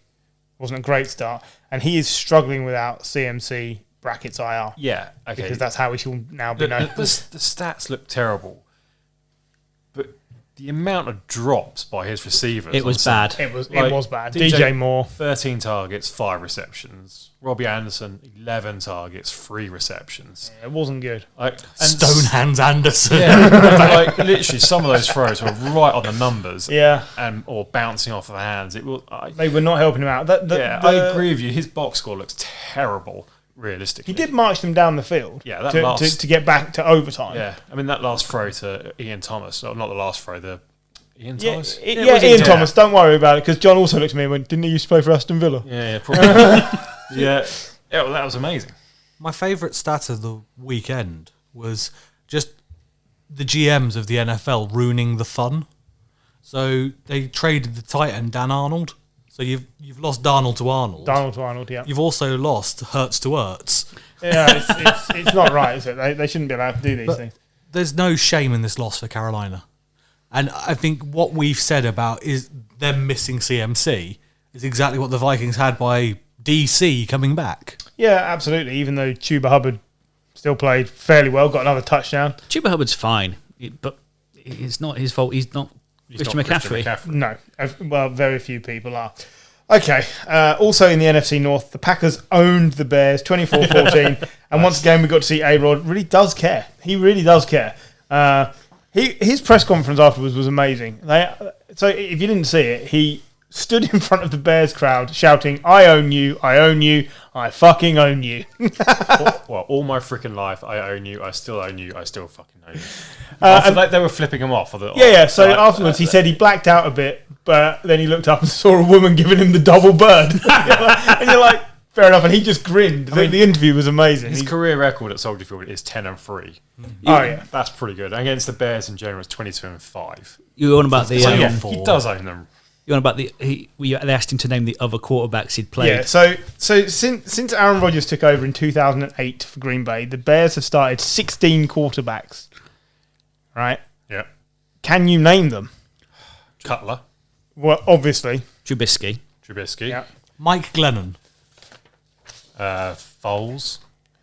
Wasn't a great start. And he is struggling without CMC brackets IR. Yeah, okay. Because that's how he shall now be known. The stats look terrible, but the amount of drops by his receivers. It was bad. It was bad. DJ Moore. 13 targets, 5 receptions. Robbie Anderson, 11 targets, 3 receptions. Yeah, it wasn't good. Stonehands Anderson. Yeah, like literally some of those throws were right on the numbers. Yeah. Or bouncing off of the hands. They were not helping him out. I agree with you. His box score looks terrible, realistically. He did march them down the field to get back to overtime. Yeah, I mean, that last throw to Ian Thomas, not the last throw, Ian Thomas? Ian Thomas, don't worry about it, because John also looked at me and went, didn't he used to play for Aston Villa? Yeah, probably. Yeah, well, that was amazing. My favourite stat of the weekend was just the GMs of the NFL ruining the fun. So they traded the tight end Dan Arnold. So you've lost Darnold to Arnold. Yeah. You've also lost Hurts to Hurts. Yeah, it's not right, is it? They shouldn't be allowed to do these things. There's no shame in this loss for Carolina. And I think what we've said about is them missing CMC is exactly what the Vikings had by DC coming back. Yeah, absolutely. Even though Chuba Hubbard still played fairly well, got another touchdown. Chuba Hubbard's fine, but it's not his fault. He's not Christian McCaffrey. No. Well, very few people are. Okay. Also in the NFC North, the Packers owned the Bears 24-14. And once again, we got to see A-Rod really does care. He really does care. His press conference afterwards was amazing. So if you didn't see it, he stood in front of the Bears crowd shouting, I own you, I fucking own you. All my freaking life, I own you, I still fucking own you. After that, they were flipping him off. So afterwards, he said he blacked out a bit, but then he looked up and saw a woman giving him the double bird. And you're like, fair enough. And he just grinned. The interview was amazing. His career record at Soldier Field is 10-3. Oh, yeah. That's pretty good. Against the Bears in general, it's 22-5. You were on about the... he does own them. You on about they asked him to name the other quarterbacks he'd played. Yeah, so since Aaron Rodgers took over in 2008 for Green Bay, the Bears have started 16 quarterbacks. Right? Yeah. Can you name them? Cutler. Well, obviously. Trubisky. Yeah. Mike Glennon. Foles.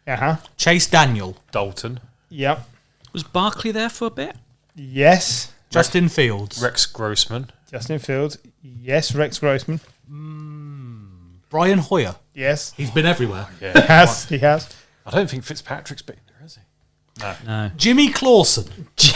Uh-huh. Chase Daniel. Dalton. Yep. Was Barkley there for a bit? Yes. Justin Fields. Rex Grossman. Justin Fields. Yes. Rex Grossman. Brian Hoyer. Yes. He's been everywhere. Yeah. He has. I don't think Fitzpatrick's been there, has he? No. Jimmy Clausen. The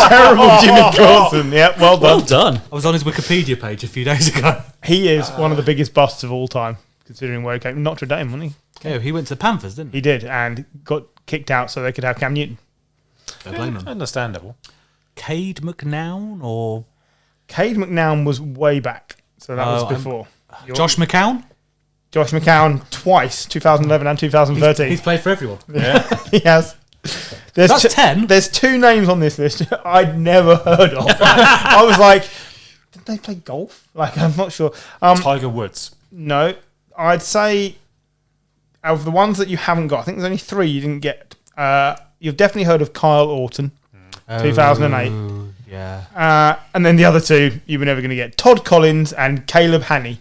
terrible Jimmy Clausen. Yeah, well done. I was on his Wikipedia page a few days ago. He is one of the biggest busts of all time, considering where he came. Notre Dame, wasn't he? Yeah, he went to the Panthers, didn't he? He did, and got kicked out so they could have Cam Newton. Don't blame him. Understandable. Cade McNown or... Cade McNown was way back, so that was before. Josh McCown? Josh McCown twice, 2011 and 2013. He's played for everyone. Yeah. He has. That's 10. There's 2 names on this list I'd never heard of. I was like, did they play golf? Like, I'm not sure. Tiger Woods. No, I'd say out of the ones that you haven't got, I think there's only 3 you didn't get. You've definitely heard of Kyle Orton, 2008. Yeah. And then the other 2 you were never going to get. Todd Collins and Caleb Hanney.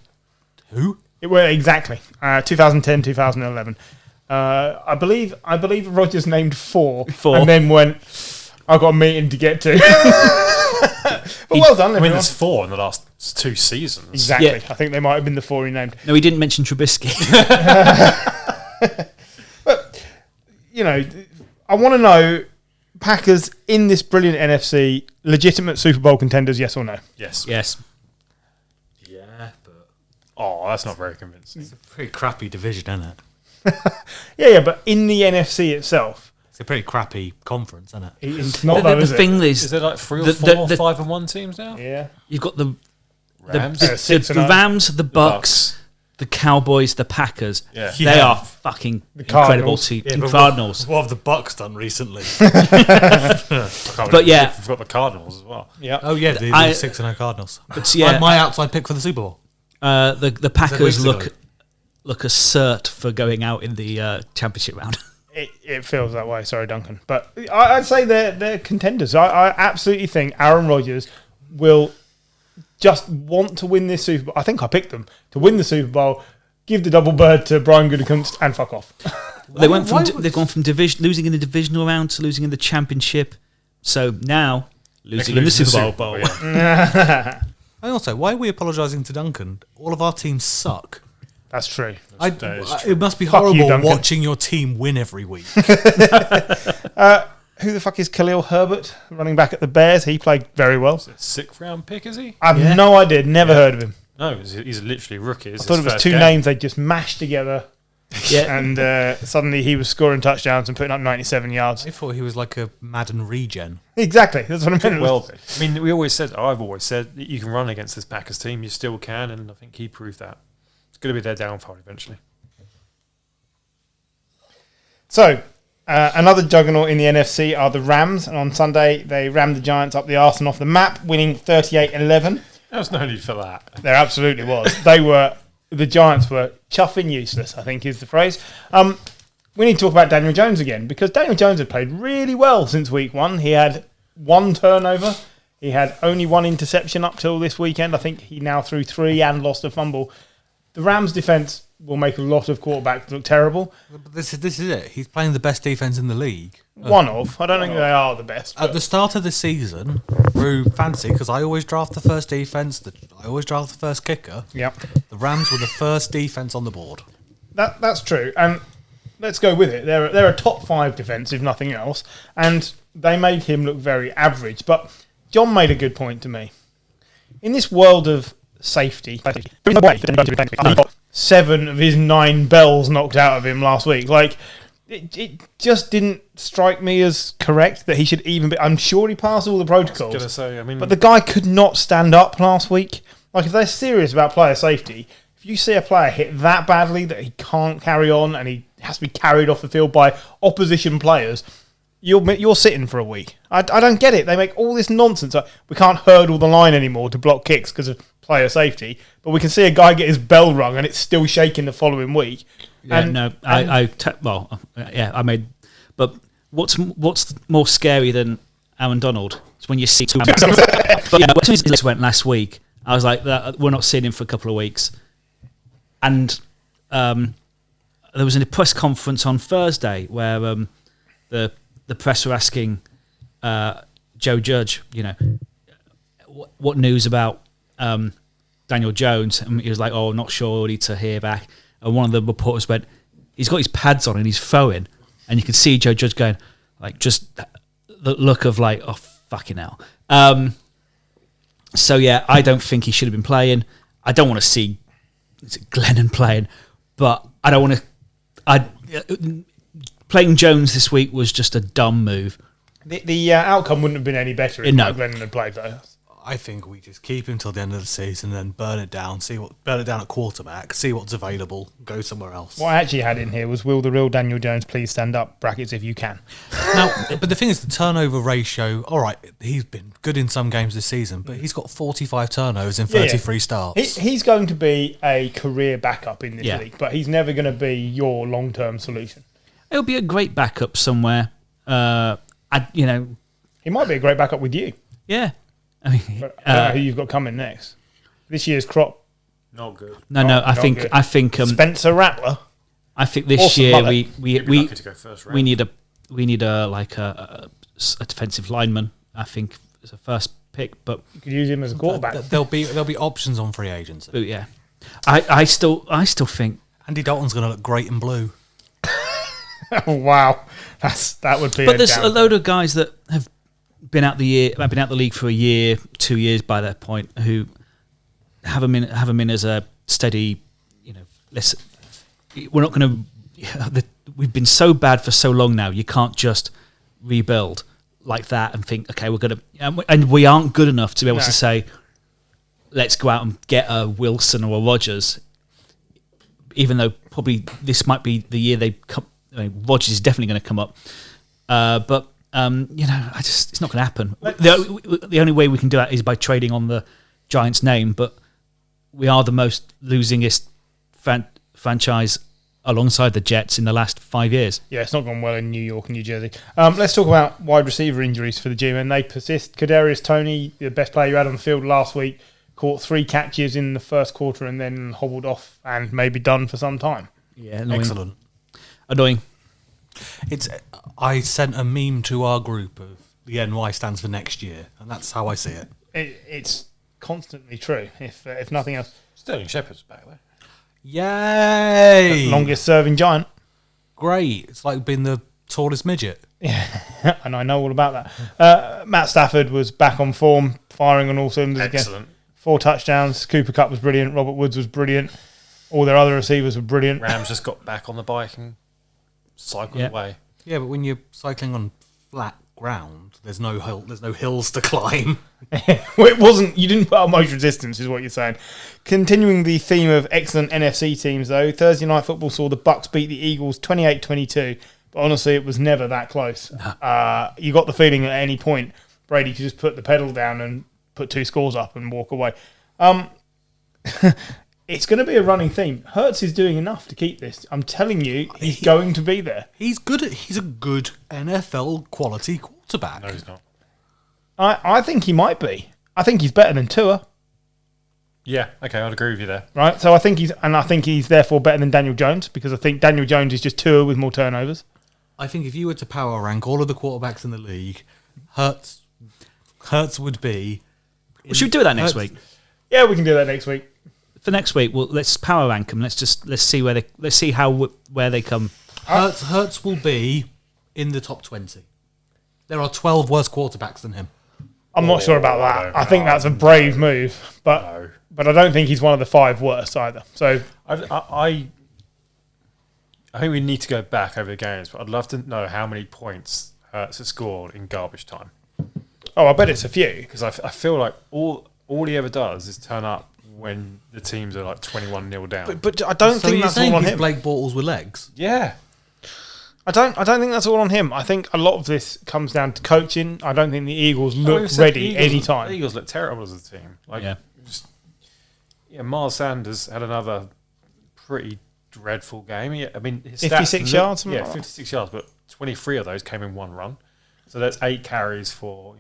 Who? It were exactly 2010, 2011. I believe Rodgers named 4, and then went, I've got a meeting to get to. But well done, I mean, everyone. there's 4 in the last 2 seasons. Exactly. Yeah. I think they might have been the 4 he named. No, he didn't mention Trubisky. But, I want to know, Packers in this brilliant NFC, legitimate Super Bowl contenders, yes or no? Yes. Yes. Yeah, but Oh, that's not very convincing. it's a pretty crappy division, isn't it? Yeah, but in the NFC itself, It's a pretty crappy conference, isn't it? it's not The though, is it? thing is, Is there like 3 or The- 4 the- 5-1 teams now? Yeah. you've got the Rams. Yeah, 6 the and 0. Rams, the Bucks, the Cowboys, the Packers. Yeah. They Yeah. are fucking incredible Cardinals. teams. Yeah, but Cardinals. What have the Bucks done recently? But yeah. We've got the Cardinals as well. Yeah. Oh yeah, the I- 6-0 Cardinals. But yeah, My outside pick for the Super Bowl. the Packers weeks ago? look a cert for going out in the championship round. It feels that way. Sorry, Duncan. But I'd say they're contenders. I absolutely think Aaron Rodgers will just want to win this Super Bowl. I think I picked them to win the Super Bowl, give the double bird to Brian Gutekunst, and fuck off. They've gone from division losing in the divisional round to losing in the championship. So now losing in the Super Bowl. yeah. And also, why are we apologising to Duncan? All of our teams suck. That's true. That is true. It must be Fuck you, horrible Duncan. watching your team win every week. Who the fuck is Khalil Herbert, running back at the Bears? He played very well. 6th round pick, is he? I have Yeah. no idea. Never heard of him. No, he's literally a rookie. I thought it was 2 names they just mashed together, Yeah, and suddenly he was scoring touchdowns and putting up 97 yards. I thought he was like a Madden regen. Exactly. That's what I meant. Well, I mean, I've always said that you can run against this Packers team. You still can, and I think he proved that. It's going to be their downfall eventually. So, another juggernaut in the NFC are the Rams, and on Sunday they rammed the Giants up the arse and off the map, winning 38-11. There was no need for that. There absolutely was. The Giants were chuffing useless, I think is the phrase. We need to talk about Daniel Jones again, because Daniel Jones had played really well since week 1. He had 1 turnover. He had only 1 interception up till this weekend. I think he now threw 3 and lost a fumble. The Rams' defense will make a lot of quarterbacks look terrible. But this is it. He's playing the best defense in the league. One of. I don't think they are the best. At but- the start of the season, through fancy, because I always draft the first defense, I always draft the first kicker. Yep. The Rams were the first defense on the board. That's true. And let's go with it. They're a top 5 defense, if nothing else. And they made him look very average. But John made a good point to me. In this world of safety, he got 7 of his 9 bells knocked out of him last week. Like, it just didn't strike me as correct that he should even be. I'm sure he passed all the protocols. Gonna say, I mean, But the guy could not stand up last week. Like, if they're serious about player safety, if you see a player hit that badly that he can't carry on and he has to be carried off the field by opposition players, you're sitting for a week. I don't get it. They make all this nonsense. Like, we can't hurdle the line anymore to block kicks because of player safety, but we can see a guy get his bell rung and it's still shaking the following week. yeah, I made. But what's more scary than Aaron Donald is when you see. But as soon as his went last week, I was like, we're not seeing him for a couple of weeks, and there was a press conference on Thursday where the press were asking Joe Judge, what news about Daniel Jones, and he was like, "Oh, not sure, need to hear back." And one of the reporters went, "He's got his pads on and he's throwing," and you can see Joe Judge going, like, just the look of like, "Oh, fucking hell." So yeah, I don't think he should have been playing. I don't want to see Glennon playing, but I don't want to. Playing Jones this week was just a dumb move. The outcome wouldn't have been any better if No. Mike Glennon had played, though. I think we just keep him till the end of the season, and then burn it down at quarterback, see what's available, go somewhere else. What I actually had in here was, will the real Daniel Jones please stand up, brackets if you can. Now, but the thing is, the turnover ratio, all right, he's been good in some games this season, but he's got 45 turnovers in 33 starts. He's going to be a career backup in this Yeah. league, but he's never going to be your long-term solution. It'll be a great backup somewhere. He might be a great backup with you. Yeah. I mean, But I don't know who you've got coming next. This year's crop, Not good. I think Spencer Rattler. I think this Awesome year mullet. You'd be lucky to go first round. we need a defensive lineman. I think as a first pick, but You could use him as a quarterback. There'll be options on free agency. yeah, I still think Andy Dalton's going to look great in blue. Oh, wow. That would be But there's a downgrade. load of guys that have been out the league for a year, 2 years by that point, who have them in as a steady. We're not going to. We've been so bad for so long now. You can't just rebuild like that and think, okay, we're going to, and we aren't good enough to be able to say, let's go out and get a Wilson or a Rodgers. Even though probably this might be the year they come. Rodgers is definitely going to come up, but it's not going to happen. The only way we can do that is by trading on the Giants' name, but we are the most losingest franchise alongside the Jets in the last 5 years. Yeah, it's not gone well in New York and New Jersey. Let's talk about wide receiver injuries for the G-men. They persist. Kadarius Toney, the best player you had on the field last week, caught 3 catches in the first quarter and then hobbled off and maybe done for some time. Yeah, annoying. Excellent. Annoying. I sent a meme to our group of the NY stands for next year, and that's how I see it. It's constantly true, if nothing else. Sterling Shepard's back there. Yay! Longest serving Giant. Great. It's like being the tallest midget. And I know all about that. Matt Stafford was back on form, firing on all cylinders again. Excellent. 4 touchdowns. Cooper Kupp was brilliant. Robert Woods was brilliant. All their other receivers were brilliant. Rams just got back on the bike and cycled away. Yeah, but when you're cycling on flat ground, there's no hills to climb. Well, it wasn't. You didn't put up much resistance, is what you're saying. Continuing the theme of excellent NFC teams, though, Thursday Night Football saw the Bucs beat the Eagles 28-22. But honestly, it was never that close. You got the feeling at any point Brady could just put the pedal down and put 2 scores up and walk away. It's going to be a running theme. Hurts is doing enough to keep this. I'm telling you, he's going to be there. He's a good NFL quality quarterback. No, he's not. I think he might be. I think he's better than Tua, Yeah, okay, I'd agree with you there. right? So I think he's therefore better than Daniel Jones, because I think Daniel Jones is just Tua with more turnovers. I think if you were to power rank all of the quarterbacks in the league, Hurts would be. Should we do that next week? Yeah, we can do that next week. For next week, let's power rank them. Let's see where they come. Hurts will be in the top 20. There are 12 worse quarterbacks than him. I'm not sure about that. I think that's a brave move, but I don't think he's one of the 5 worst either. So I think we need to go back over the games, but I'd love to know how many points Hurts has scored in garbage time. I bet it's a few. Because I feel like all he ever does is turn up when the teams are like 21-0 down. But I don't think that's all on him. Blake Bortles with legs. Yeah. I don't think that's all on him. I think a lot of this comes down to coaching. I don't think the Eagles look ready anytime. The Eagles look terrible as a team. Miles Sanders had another pretty dreadful game. His 56 yards? 56 yards, but 23 of those came in one run. So that's 8 carries for,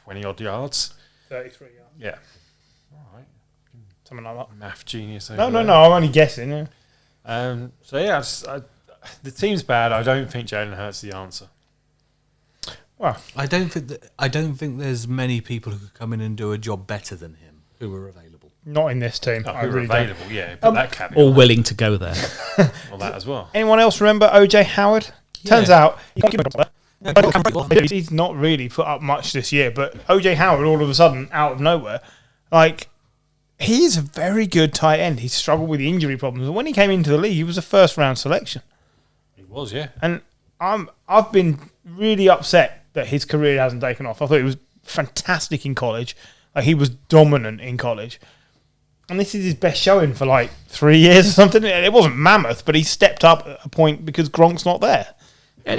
20-odd yards. 33 yards. Yeah. All right. Something like that. Math genius. No, I'm only guessing. Yeah. The team's bad. I don't think Jalen Hurts the answer. Well, I don't think there's many people who could come in and do a job better than him who are available. not in this team. I really available, don't. yeah. Put that caveat. Or willing to go there. Well, that as well. Anyone else remember OJ Howard? Turns out he's not really put up much this year, but OJ Howard all of a sudden out of nowhere, he's a very good tight end. He's struggled with the injury problems, and when he came into the league, he was a first round selection. He was, yeah. And I've been really upset that his career hasn't taken off. I thought he was fantastic in college. Like, he was dominant in college. And this is his best showing for like 3 years or something. It wasn't mammoth, but he stepped up at a point because Gronk's not there. He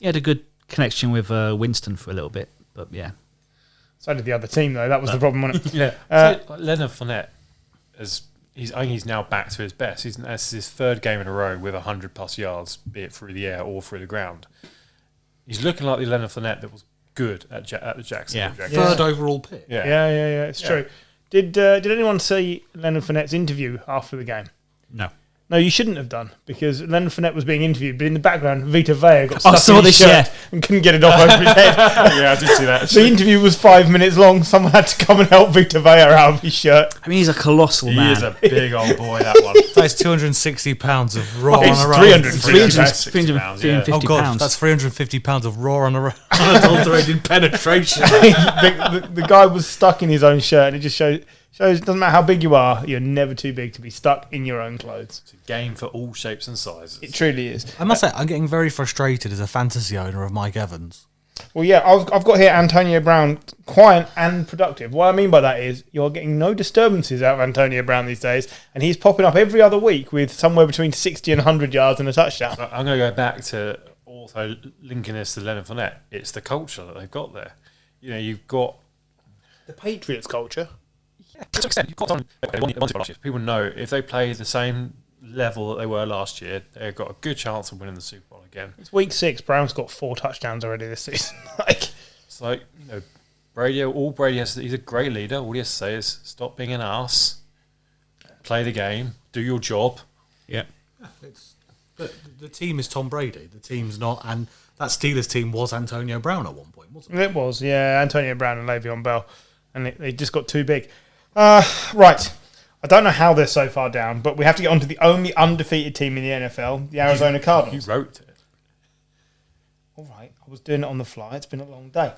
had a good connection with Winston for a little bit, but yeah. So did the other team, though. That was the problem, wasn't it? Yeah. Leonard Fournette, I think he's now back to his best. This is his third game in a row with 100-plus yards, be it through the air or through the ground. He's looking like the Leonard Fournette that was good at the Jags. Yeah. Third overall pick. Yeah. It's true. Did anyone see Leonard Fournette's interview after the game? No. No, you shouldn't have done, because Leonard Fournette was being interviewed, but in the background, Vita Vea got stuck in his shirt and couldn't get it off over his head. Yeah, I did see that. The interview was 5 minutes long. Someone had to come and help Vita Vea out of his shirt. I mean, he's a colossal man. He is a big old boie, that one. That's 260 pounds of raw It's on a 350 pounds, yeah. Oh God, pounds. that's 350 pounds of raw on a unadulterated penetration. the guy was stuck in his own shirt, and it just shows it doesn't matter how big you are, you're never too big to be stuck in your own clothes. It's a game for all shapes and sizes. It truly is. I must say, I'm getting very frustrated as a fantasy owner of Mike Evans. Well, yeah, I've got here Antonio Brown, quiet and productive. What I mean by that is you're getting no disturbances out of Antonio Brown these days, and he's popping up every other week with somewhere between 60 and 100 yards and a touchdown. So I'm going to go back to also linking this to Leonard Fournette. It's the culture that they've got there. You know, you've got The Patriots culture. to an extent, you've got last year. People know if they play the same level that they were last year, they've got a good chance of winning the Super Bowl again. It's week 6. Brown's got 4 touchdowns already this season. It's like, you know, Brady has to, he's a great leader. All he has to say is stop being an ass, play the game, do your job. Yeah. The team is Tom Brady. The team's not, and that Steelers team was Antonio Brown at one point, wasn't it? It was, yeah, Antonio Brown and Le'Veon Bell, and they just got too big. Right. I don't know how they're so far down, but we have to get on to the only undefeated team in the NFL, the Arizona Cardinals. You wrote it. All right, I was doing it on the fly. It's been a long day.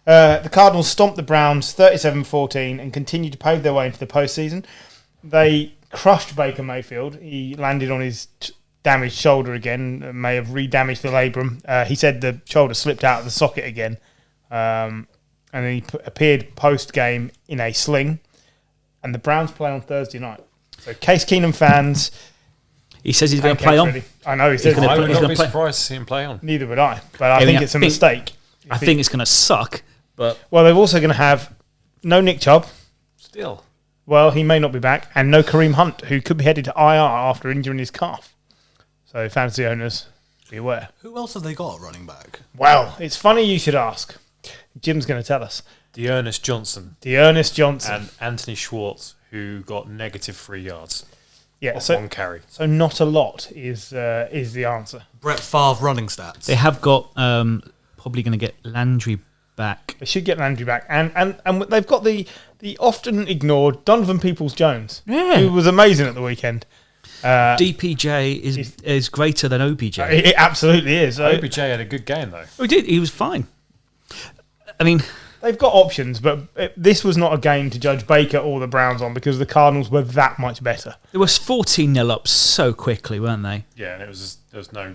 The Cardinals stomped the Browns 37-14 and continued to pave their way into the postseason. They crushed Baker Mayfield. He landed on his damaged shoulder again, may have re-damaged the labrum. He said the shoulder slipped out of the socket again. And then he appeared post-game in a sling. And the Browns play on Thursday night. So Case Keenum fans... He says he's going to play on. Ready. I know, he says gonna I would he's not gonna be play. surprised to see him play on. neither would I. But I think it's a mistake. I think it's going to suck, but... Well, they're also going to have no Nick Chubb. Still. Well, he may not be back. And no Kareem Hunt, who could be headed to IR after injuring his calf. So fantasy owners, be aware. Who else have they got at running back? Well, it's funny you should ask. Jim's going to tell us. Dearness Johnson Dearness Johnson. and Anthony Schwartz, who got negative 3 yards Yeah, on so one carry. so not a lot is the answer. Brett Favre running stats. They have got probably going to get Landry back. They should get Landry back. And they've got the often ignored Donovan Peoples-Jones, Yeah. who was amazing at the weekend. DPJ is greater than OBJ. It absolutely is. OBJ had a good game, though. Oh, he did. He was fine. I mean, They've got options, but this was not a game to judge Baker or the Browns on because the Cardinals were that much better. it was 14-0 up so quickly, weren't they? Yeah, and there was no...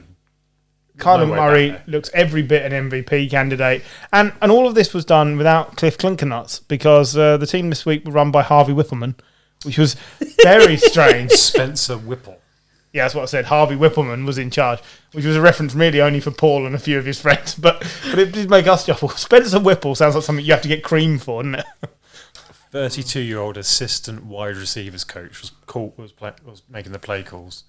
Kyler no way Murray back there. looks every bit an MVP candidate. And all of this was done without Cliff Clinkernuts because the team this week were run by Harvey Whippleman, which was very strange. Spencer Whipple. Yeah, that's what I said. Harvey Whippleman was in charge, which was a reference really only for Paul and a few of his friends. But it did make us shuffle. Spencer Whipple sounds like something you have to get cream for, doesn't it? 32-year-old assistant wide receivers coach was making the play calls.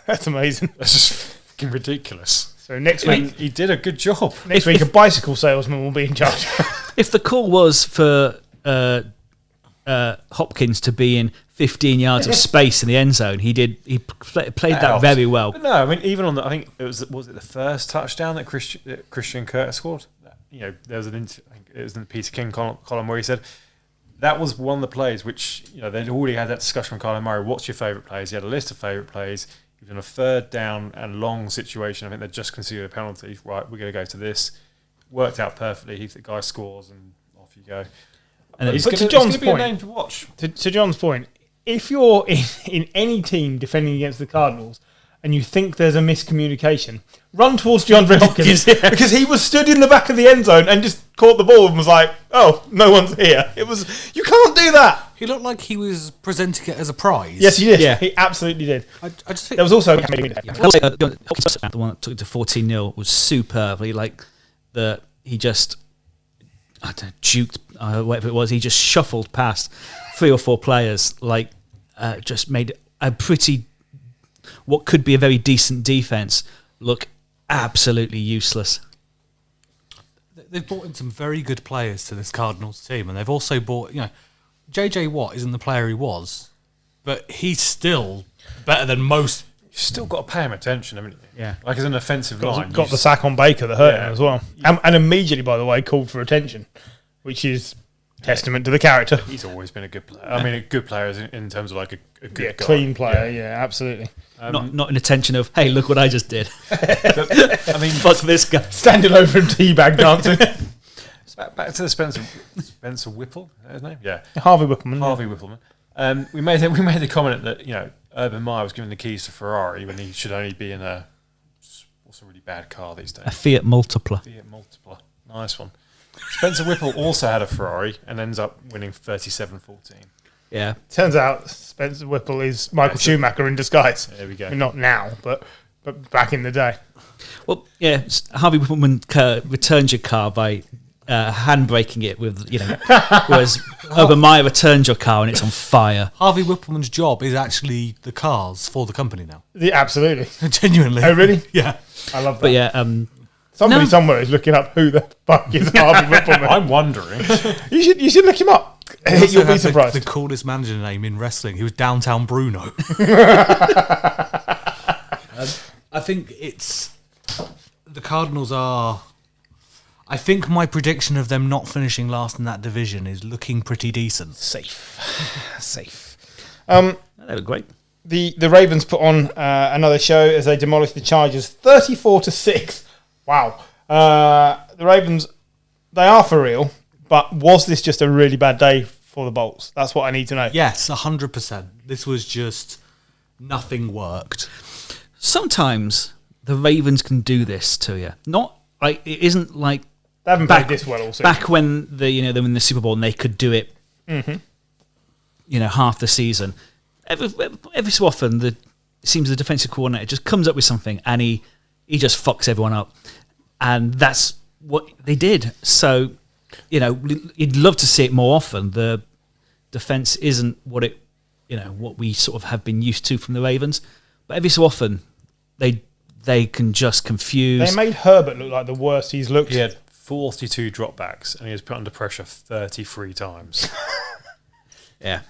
That's amazing. That's just fucking ridiculous. So next And week, he did a good job. next week, a bicycle salesman will be in charge. If the call was for Hopkins to be in 15 yards of space in the end zone, he did. He played that helps. very well. But no, I mean, even on the, I think it was it the first touchdown that Christian Curtis scored? You know, there was I think it was in the Peter King column where he said that was one of the plays which, you know, they'd already had that discussion with Kyler Murray. What's your favourite plays? He had a list of favourite plays. He was in a third down and long situation. I think they just conceded a penalty. Right, we're going to go to this. Worked out perfectly. The guy scores and off you go. And He's But going to to John's be a point- name to watch. To John's point, if you're in any team defending against the Cardinals and you think there's a miscommunication, run towards DeAndre Hopkins because he was stood in the back of the end zone and just caught the ball and was like, "Oh, no one's here." You can't do that. He looked like he was presenting it as a prize. Yes, he did. Yeah. He absolutely did. I just think There was also The one that took it to 14-0 was superb. He just, I don't know, juked, whatever it was. He just shuffled past 3 or 4 players, just made a what could be a very decent defense look absolutely useless. they've brought in some very good players to this Cardinals team, and they've also brought, JJ Watt isn't the player he was, but he's still better than most. You've still got to pay him attention, haven't you? Yeah. Like as an offensive line. Got the sack on Baker that hurt him as well. And immediately, by the way, called for attention, which is testament to the character. He's always been a good player. I mean, a good player in terms of like a good guy. Clean player, yeah absolutely. Not in attention of, hey, look what I just did. I mean, Fuck this guy. Standing over him, teabag dancing. back to the Spencer Whipple, is that his name? Yeah. Harvey Whippleman. Harvey Whippleman. We made the comment that Urban Meyer was given the keys to Ferrari when he should only be in what's a really bad car these days? A Fiat Multipla. Fiat Multipla. Nice one. Spencer Whipple also had a Ferrari and ends up winning 37-14. Yeah. Turns out Spencer Whipple is Michael Schumacher in disguise. There we go. Not now, but back in the day. Well, yeah, Harvey Whippleman returns your car by handbraking it with, whereas Urban Meyer returns your car and it's on fire. Harvey Whippleman's job is actually the cars for the company now. Yeah, absolutely. Genuinely. Oh, really? Yeah. I love that. But yeah, somebody no. somewhere is looking up who the fuck is Harvey Whippleman. I'm wondering. You should look him up. He also You'll be had surprised. The coolest manager name in wrestling. He was Downtown Bruno. I think the Cardinals are. I think my prediction of them not finishing last in that division is looking pretty decent. Safe. They look great. The Ravens put on another show as they demolished the Chargers 34-6. Wow. The Ravens, they are for real, but was this just a really bad day for the Bolts? That's what I need to know. Yes, 100%. This was just nothing worked. Sometimes the Ravens can do this to you. Not like it isn't like They haven't played this well also. back when they were in the Super Bowl and they could do it. Half the season. Every so often, it seems the defensive coordinator just comes up with something and he just fucks everyone up, and that's what they did. So, you'd love to see it more often. The defense isn't what we sort of have been used to from the Ravens, but every so often they can just confuse. They made Herbert look like the worst he's looked. He had 42 dropbacks and he was put under pressure 33 times. Yeah.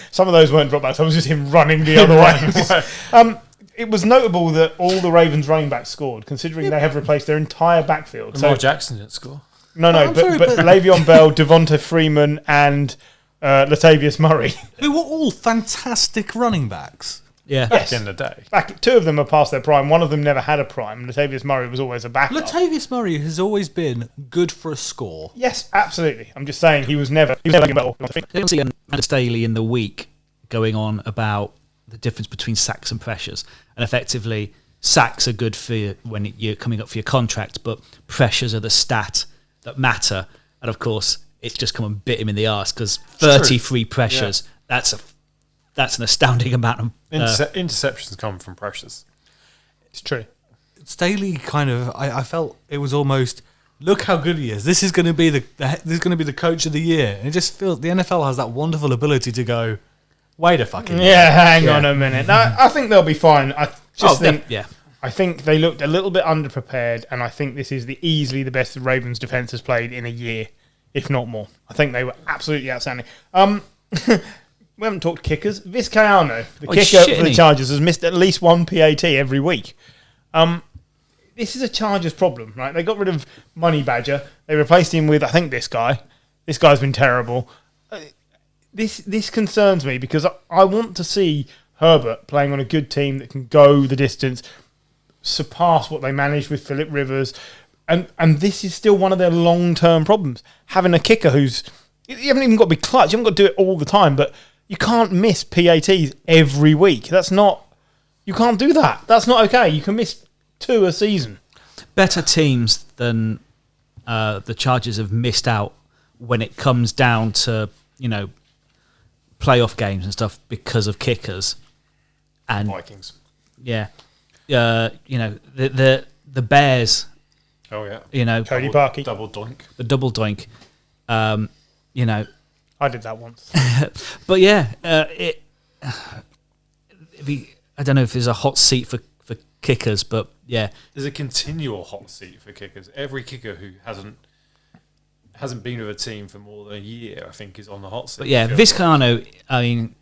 Some of those weren't dropbacks. That was just him running the other way. It was notable that all the Ravens running backs scored, considering they have replaced their entire backfield. Lamar Jackson didn't score. No, but Le'Veon Bell, Devonta Freeman, and Latavius Murray. Who were all fantastic running backs. Yeah. Back in the day. Two of them are past their prime. One of them never had a prime. Latavius Murray was always a backup. Latavius Murray has always been good for a score. Yes, absolutely. I'm just saying he was never about. I see Andy Staley in the week going on about the difference between sacks and pressures, and effectively sacks are good for you when you're coming up for your contract, but pressures are the stat that matter. And of course, it's just come and bit him in the arse because 33 pressures. Yeah. That's an astounding amount of interceptions come from pressures. It's true. Staley kind of, I felt it was almost, look how good he is. This is going to be the coach of the year. And it just feels the NFL has that wonderful ability to go, wait a fucking minute. Yeah, hang on a minute. No, I think they'll be fine. I think they looked a little bit underprepared, and I think this is easily the best the Ravens defense has played in a year, if not more. I think they were absolutely outstanding. We haven't talked kickers. Vizcaino, the kicker for the Chargers, has missed at least one PAT every week. This is a Chargers problem, right? They got rid of Money Badger. They replaced him with, I think, this guy. This guy's been terrible. This concerns me because I want to see Herbert playing on a good team that can go the distance, surpass what they managed with Phillip Rivers. And this is still one of their long-term problems. Having a kicker who's... You haven't even got to be clutch. You haven't got to do it all the time, but... You can't miss PATs every week. That's not You can't do that. That's not okay. You can miss 2 a season. Better teams than the Chargers have missed out when it comes down to, playoff games and stuff because of kickers. And Vikings. yeah, the Bears. Oh yeah. Cody Parkey. Double doink. The double doink. I did that once. But yeah, I don't know if there's a hot seat for kickers, but yeah, There's a continual hot seat for kickers. Every kicker who hasn't been with a team for more than a year, I think, is on the hot seat. but yeah, Vizcaino. I mean,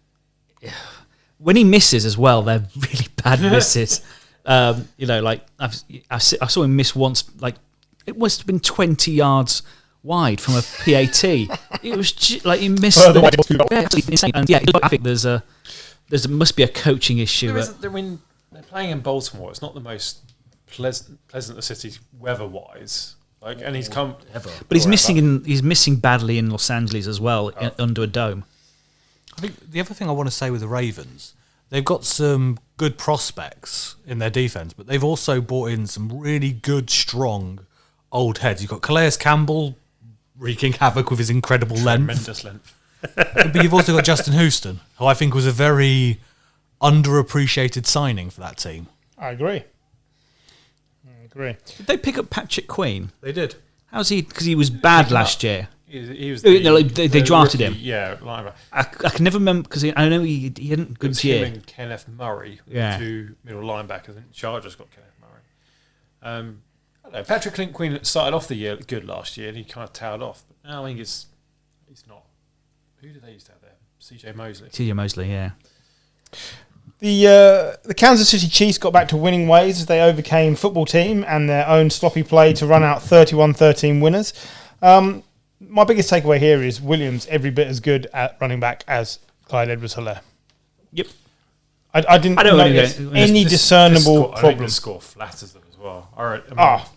when he misses as well, they're really bad misses. Like I saw him miss once. Like it must have been 20 yards wide from a PAT. It was like he missed. Insane. And yeah, I think there's must be a coaching issue. They're playing in Baltimore. It's not the most pleasant of cities weather-wise. And he's come, but he's missing badly in Los Angeles as well, under a dome. I think the other thing I want to say with the Ravens, they've got some good prospects in their defense, but they've also brought in some really good, strong old heads. You've got Calais Campbell wreaking havoc with his incredible tremendous length. But you've also got Justin Houston, who I think was a very underappreciated signing for that team. I agree. Did they pick up Patrick Queen? They did. How's he? Because he was bad last year. He was they drafted rookie, him. Yeah, linebacker. I can never remember because I know he hadn't It good was year. him and Kenneth Murray, Yeah. 2 middle linebackers. And Chargers got Kenneth Murray. I don't know. Patrick Clint Queen started off the year good last year, and he kind of tailed off. But now I think he's not. Who did they used to have there? C.J. Mosley. C.J. Mosley, yeah. The Kansas City Chiefs got back to winning ways as they overcame football team and their own sloppy play to run out 31-13 winners. My biggest takeaway here is Williams every bit as good at running back as Clyde Edwards-Helaire. Yep. I didn't notice any discernible I think problem. the score flatters them as well. I But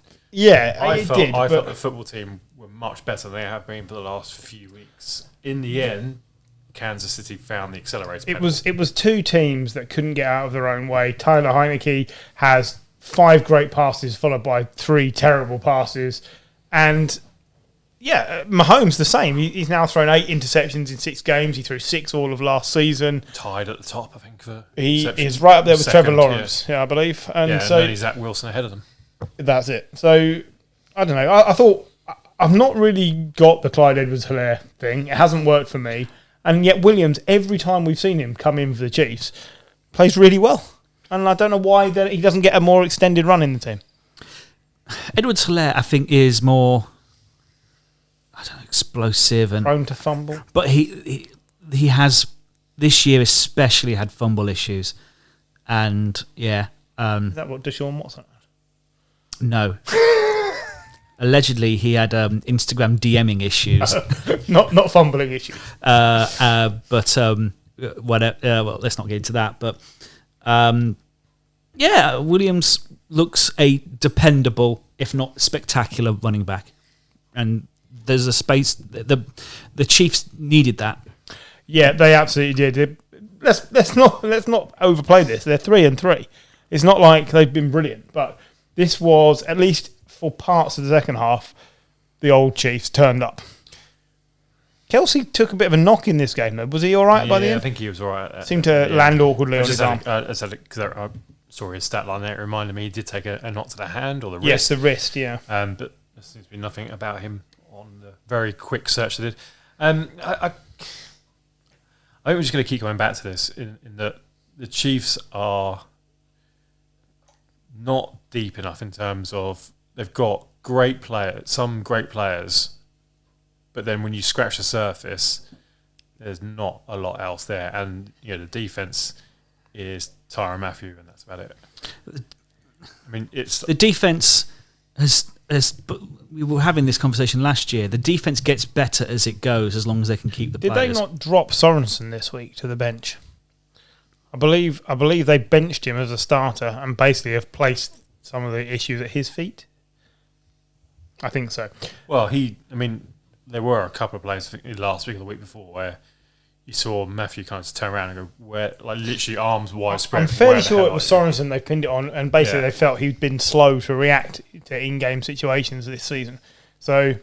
felt the football team were much better than they have been for the last few weeks. In the end, Kansas City found the accelerator. it was 2 teams that couldn't get out of their own way. Tyler Heineke has 5 great passes followed by 3 terrible passes. And Mahomes the same. He's now thrown 8 interceptions in 6 games. He threw 6 all of last season. Tied at the top, I think. He is right up there with Trevor Lawrence, I believe. And so then he's Zach Wilson ahead of them. That's it. So I don't know. I thought I've not really got the Clyde Edwards-Helaire thing. It hasn't worked for me. And yet Williams, every time we've seen him come in for the Chiefs, plays really well. And I don't know why he doesn't get a more extended run in the team. Edwards-Helaire, I think, is more explosive and Prone to fumble. But he has this year especially had fumble issues, and Is that what Deshaun Watson had? no. Allegedly, he had Instagram DMing issues. not fumbling issues. Whatever. Well, let's not get into that. But Williams looks a dependable, if not spectacular, running back, and there's a space. The Chiefs needed that. Yeah, they absolutely did. Let's not overplay this. They're 3-3. It's not like they've been brilliant, but this was at least for parts of the second half. The old Chiefs turned up. Kelsey took a bit of a knock in this game, though. Was he all right by the end? I think he was all right. Seemed to land awkwardly on his arm. I saw his stat line there. It reminded me he did take a knock to the hand or the wrist. Yes, the wrist, yeah. But there seems to be nothing about him on the very quick search they did. I think we're just going to keep going back to this in that the Chiefs are not deep enough in terms of they've got some great players, but then when you scratch the surface, there's not a lot else there. And the defense is Tyrann Mathieu, and that's about it. I mean, it's the defense has. But we were having this conversation last year. The defense gets better as it goes, as long as they can keep the Did players. they not drop Sorensen this week to the bench? I believe they benched him as a starter and basically have placed some of the issues at his feet. I think so. Well, there were a couple of plays last week or the week before where you saw Matthew kind of turn around and go, where, like literally arms wide spread. I'm fairly where the sure hell it was are you? Sorensen they pinned it on, and basically they felt he'd been slow to react to in-game situations this season. So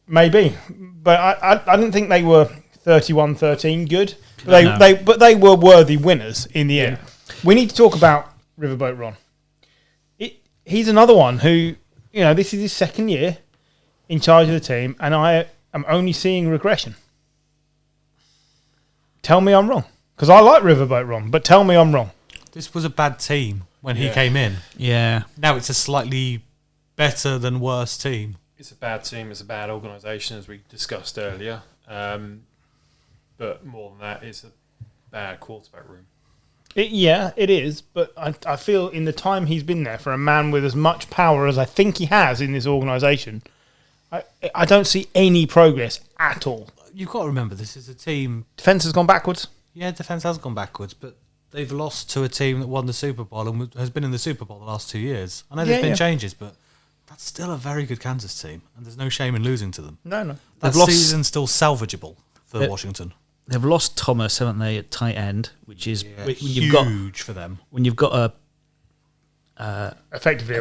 maybe, but I didn't think they were 31-13 good. But they were worthy winners in the end. We need to talk about Riverboat Ron. He's another one who, this is his second year in charge of the team, and I am only seeing regression. Tell me I'm wrong, because I like Riverboat Ron, but tell me I'm wrong. This was a bad team when he came in. Yeah. Now it's a slightly better than worse team. It's a bad team. It's a bad organisation, as we discussed earlier. But more than that, it's a bad quarterback room. It is, but I feel in the time he's been there, for a man with as much power as I think he has in this organisation, I don't see any progress at all. You've got to remember, this is a team... Defence has gone backwards. Yeah, defence has gone backwards, but they've lost to a team that won the Super Bowl and has been in the Super Bowl the last 2 years. I know there's been changes, but that's still a very good Kansas team, and there's no shame in losing to them. No. That season's still salvageable for Washington. They've lost Thomas, haven't they, at tight end, which is when huge for them. When you've got effectively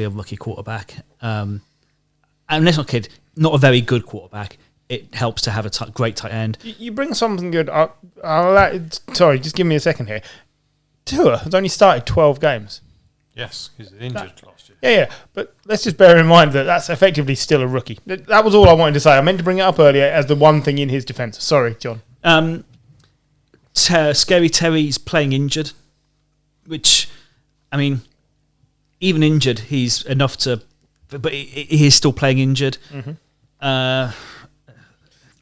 a rookie quarterback. And let's not kid, not a very good quarterback. It helps to have a great tight end. You bring something good. Sorry, just give me a second here. Tua has only started 12 games. Yes, he's injured last year. Yeah, but let's just bear in mind that that's effectively still a rookie. That was all I wanted to say. I meant to bring it up earlier as the one thing in his defence. Sorry, John. Scary Terry's playing injured, which, I mean, even injured, he's enough to... But he is still playing injured. Mm-hmm.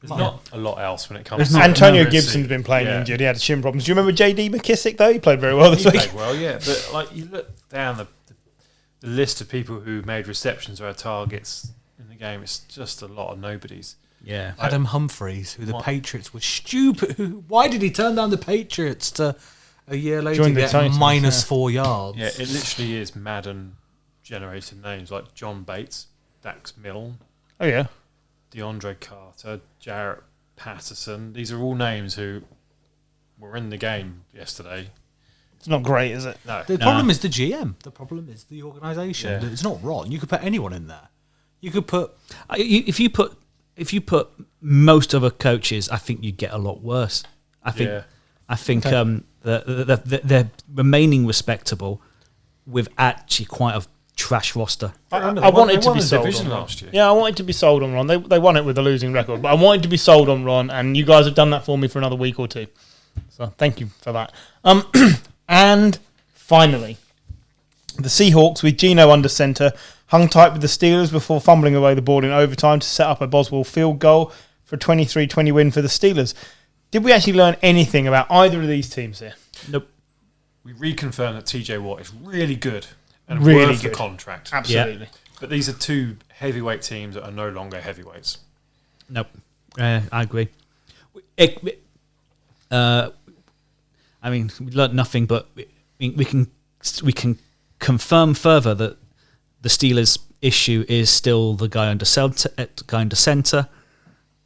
There's not a lot else when it comes to... Antonio Gibson's been playing injured. He had shin problems. Do you remember J.D. McKissick, though? He played very well this week. He played well, yeah. But like you look down the list of people who made receptions or had targets in the game, it's just a lot of nobodies. Yeah. Adam Humphries, who the Patriots were stupid. Why did he turn down the Patriots to a year later get minus 4 yards? Yeah, it literally is Madden-generated names like John Bates, Dax Milne. Oh, yeah. DeAndre Carter, Jarrett Patterson. These are all names who were in the game yesterday. It's not great, is it? No. The problem is the GM. The problem is the organisation. Yeah. It's not Ron. You could put anyone in there. You could put... If you put most other coaches, I think you get a lot worse. I think they're remaining respectable with actually quite a trash roster. I wanted to be sold on Ron. Last year. Yeah, I wanted to be sold on Ron. They won it with a losing record, but I wanted to be sold on Ron, and you guys have done that for me for another week or two. So thank you for that. And finally, the Seahawks with Geno under centre hung tight with the Steelers before fumbling away the ball in overtime to set up a Boswell field goal for a 23-20 win for the Steelers. Did we actually learn anything about either of these teams here? Nope. We reconfirmed that TJ Watt is really good and really worth good. The contract. Absolutely. Yeah. But these are two heavyweight teams that are no longer heavyweights. Nope. I agree. I mean, we learnt nothing, but we can confirm further that the Steelers' issue is still the guy under centre.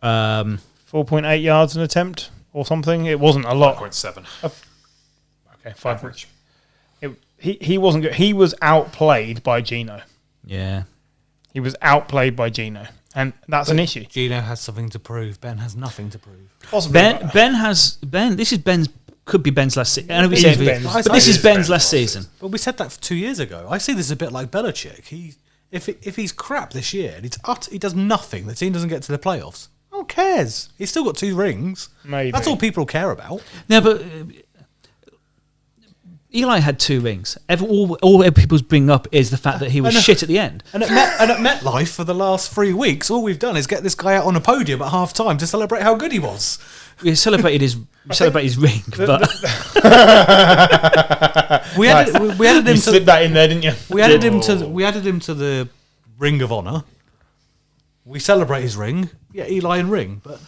4.8 yards an attempt or something. It wasn't a lot. 5.7. Okay, 5. He wasn't good. He was outplayed by Geno. Yeah. He was outplayed by Geno. And that's an issue. Geno has something to prove. Ben has nothing to prove. This is Ben's. Could be Ben's last season. I know This is Ben's last season. But we said that 2 years ago. I see this a bit like Belichick. If he's crap this year and he does nothing, the team doesn't get to the playoffs. Who cares? He's still got 2 rings. Maybe. That's all people care about. No, but Eli had 2 rings. All people bring up is the fact that he was shit at the end. And at MetLife for the last 3 weeks, all we've done is get this guy out on a podium at half time to celebrate how good he was. We celebrated his ring, but we added him. You slipped that in there, didn't you? We added him to the Ring of Honor. We celebrate his ring. Yeah, Eli and ring, but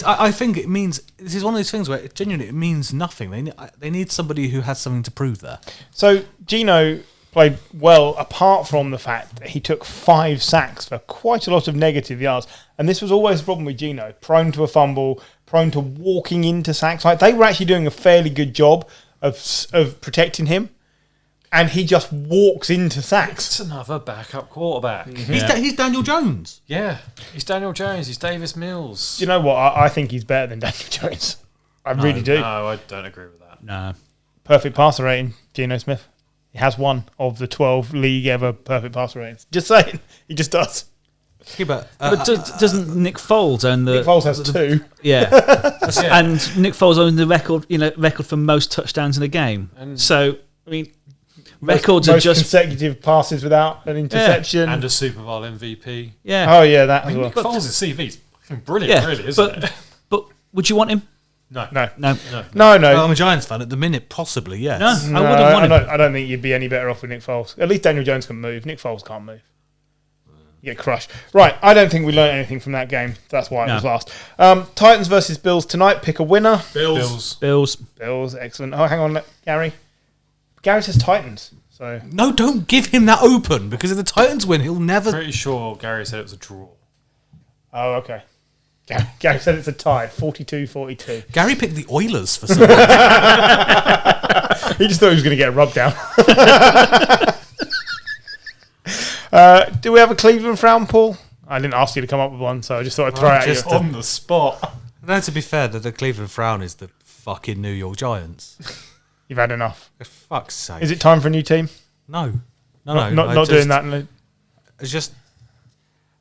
I think it means this is one of those things where it means nothing. They need somebody who has something to prove there. So Geno played well, apart from the fact that he took 5 sacks for quite a lot of negative yards. And this was always a problem with Geno. Prone to a fumble, prone to walking into sacks. Like, they were actually doing a fairly good job of protecting him. And he just walks into sacks. It's another backup quarterback. He's Daniel Jones. Yeah, he's Daniel Jones. He's Davis Mills. Do you know what? I think he's better than Daniel Jones. I really do. No, I don't agree with that. No. Perfect passer rating, Geno Smith. He has one of the 12 league ever perfect passer ratings. Just saying. He just does. Yeah, but Doesn't Nick Foles own the... Nick Foles has 2. Yeah. And Nick Foles owned the record for most touchdowns in a game. And so, I mean, records most are just... consecutive passes without an interception. And a Super Bowl MVP. Yeah. Oh, yeah, that I as mean, well. Nick Foles' CV's fucking brilliant, really, isn't it? But would you want him? No. No. No. well, I'm a Giants fan at the minute, possibly, yes. No, I wouldn't want him. I don't think you'd be any better off with Nick Foles. At least Daniel Jones can move. Nick Foles can't move. You get crushed. Right, I don't think we learned anything from that game. That's why it was last. Titans versus Bills tonight. Pick a winner. Bills. Bills, excellent. Oh, hang on, Gary. Gary says Titans. So No, don't give him that open, because if the Titans win, he'll never... Pretty sure Gary said it was a draw. Oh, okay. Gary said it's a tie, 42-42. Gary picked the Oilers for some reason. He just thought he was going to get a rub down. Do we have a Cleveland frown, Paul? I didn't ask you to come up with one, so I just thought I'd throw it at you. On the spot. No, to be fair, the Cleveland frown is the fucking New York Giants. You've had enough. For fuck's sake. Is it time for a new team? No. Not doing that. It's just...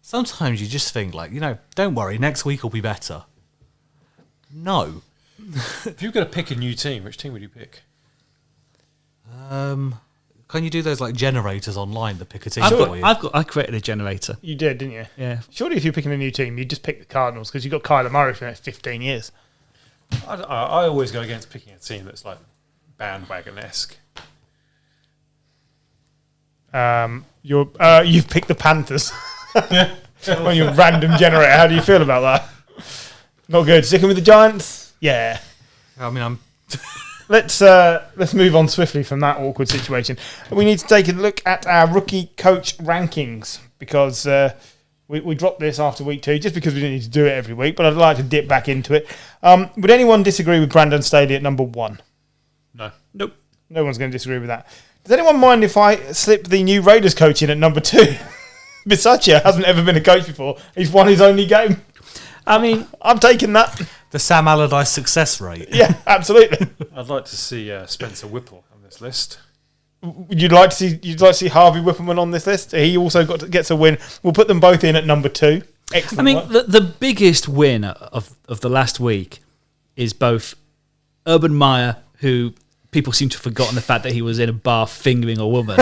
Sometimes you just think, like, don't worry, next week will be better. No. If you were going to pick a new team, which team would you pick? Can you do those, like, generators online that pick a team for you? I created a generator. You did, didn't you? Yeah. Surely if you're picking a new team, you'd just pick the Cardinals because you've got Kyler Murray for the next 15 years. I always go against picking a team that's, like, bandwagon-esque. You've picked the Panthers. On your random generator. How do you feel about that? Not good. Sticking with the Giants? Yeah. I mean, Let's move on swiftly from that awkward situation. We need to take a look at our rookie coach rankings because we dropped this after week 2 just because we didn't need to do it every week, but I'd like to dip back into it. Would anyone disagree with Brandon Staley at number 1? No. Nope. No one's going to disagree with that. Does anyone mind if I slip the new Raiders coach in at number 2? Bisaccia hasn't ever been a coach before. He's won his only game. I mean, I'm taking that. the Sam Allardyce success rate. Yeah, absolutely. I'd like to see Spencer Whipple on this list. You'd like to see Harvey Whippleman on this list? He also gets a win. We'll put them both in at number 2. Excellent. I mean, work. the biggest win of the last week is both Urban Meyer, who people seem to have forgotten the fact that he was in a bar fingering a woman,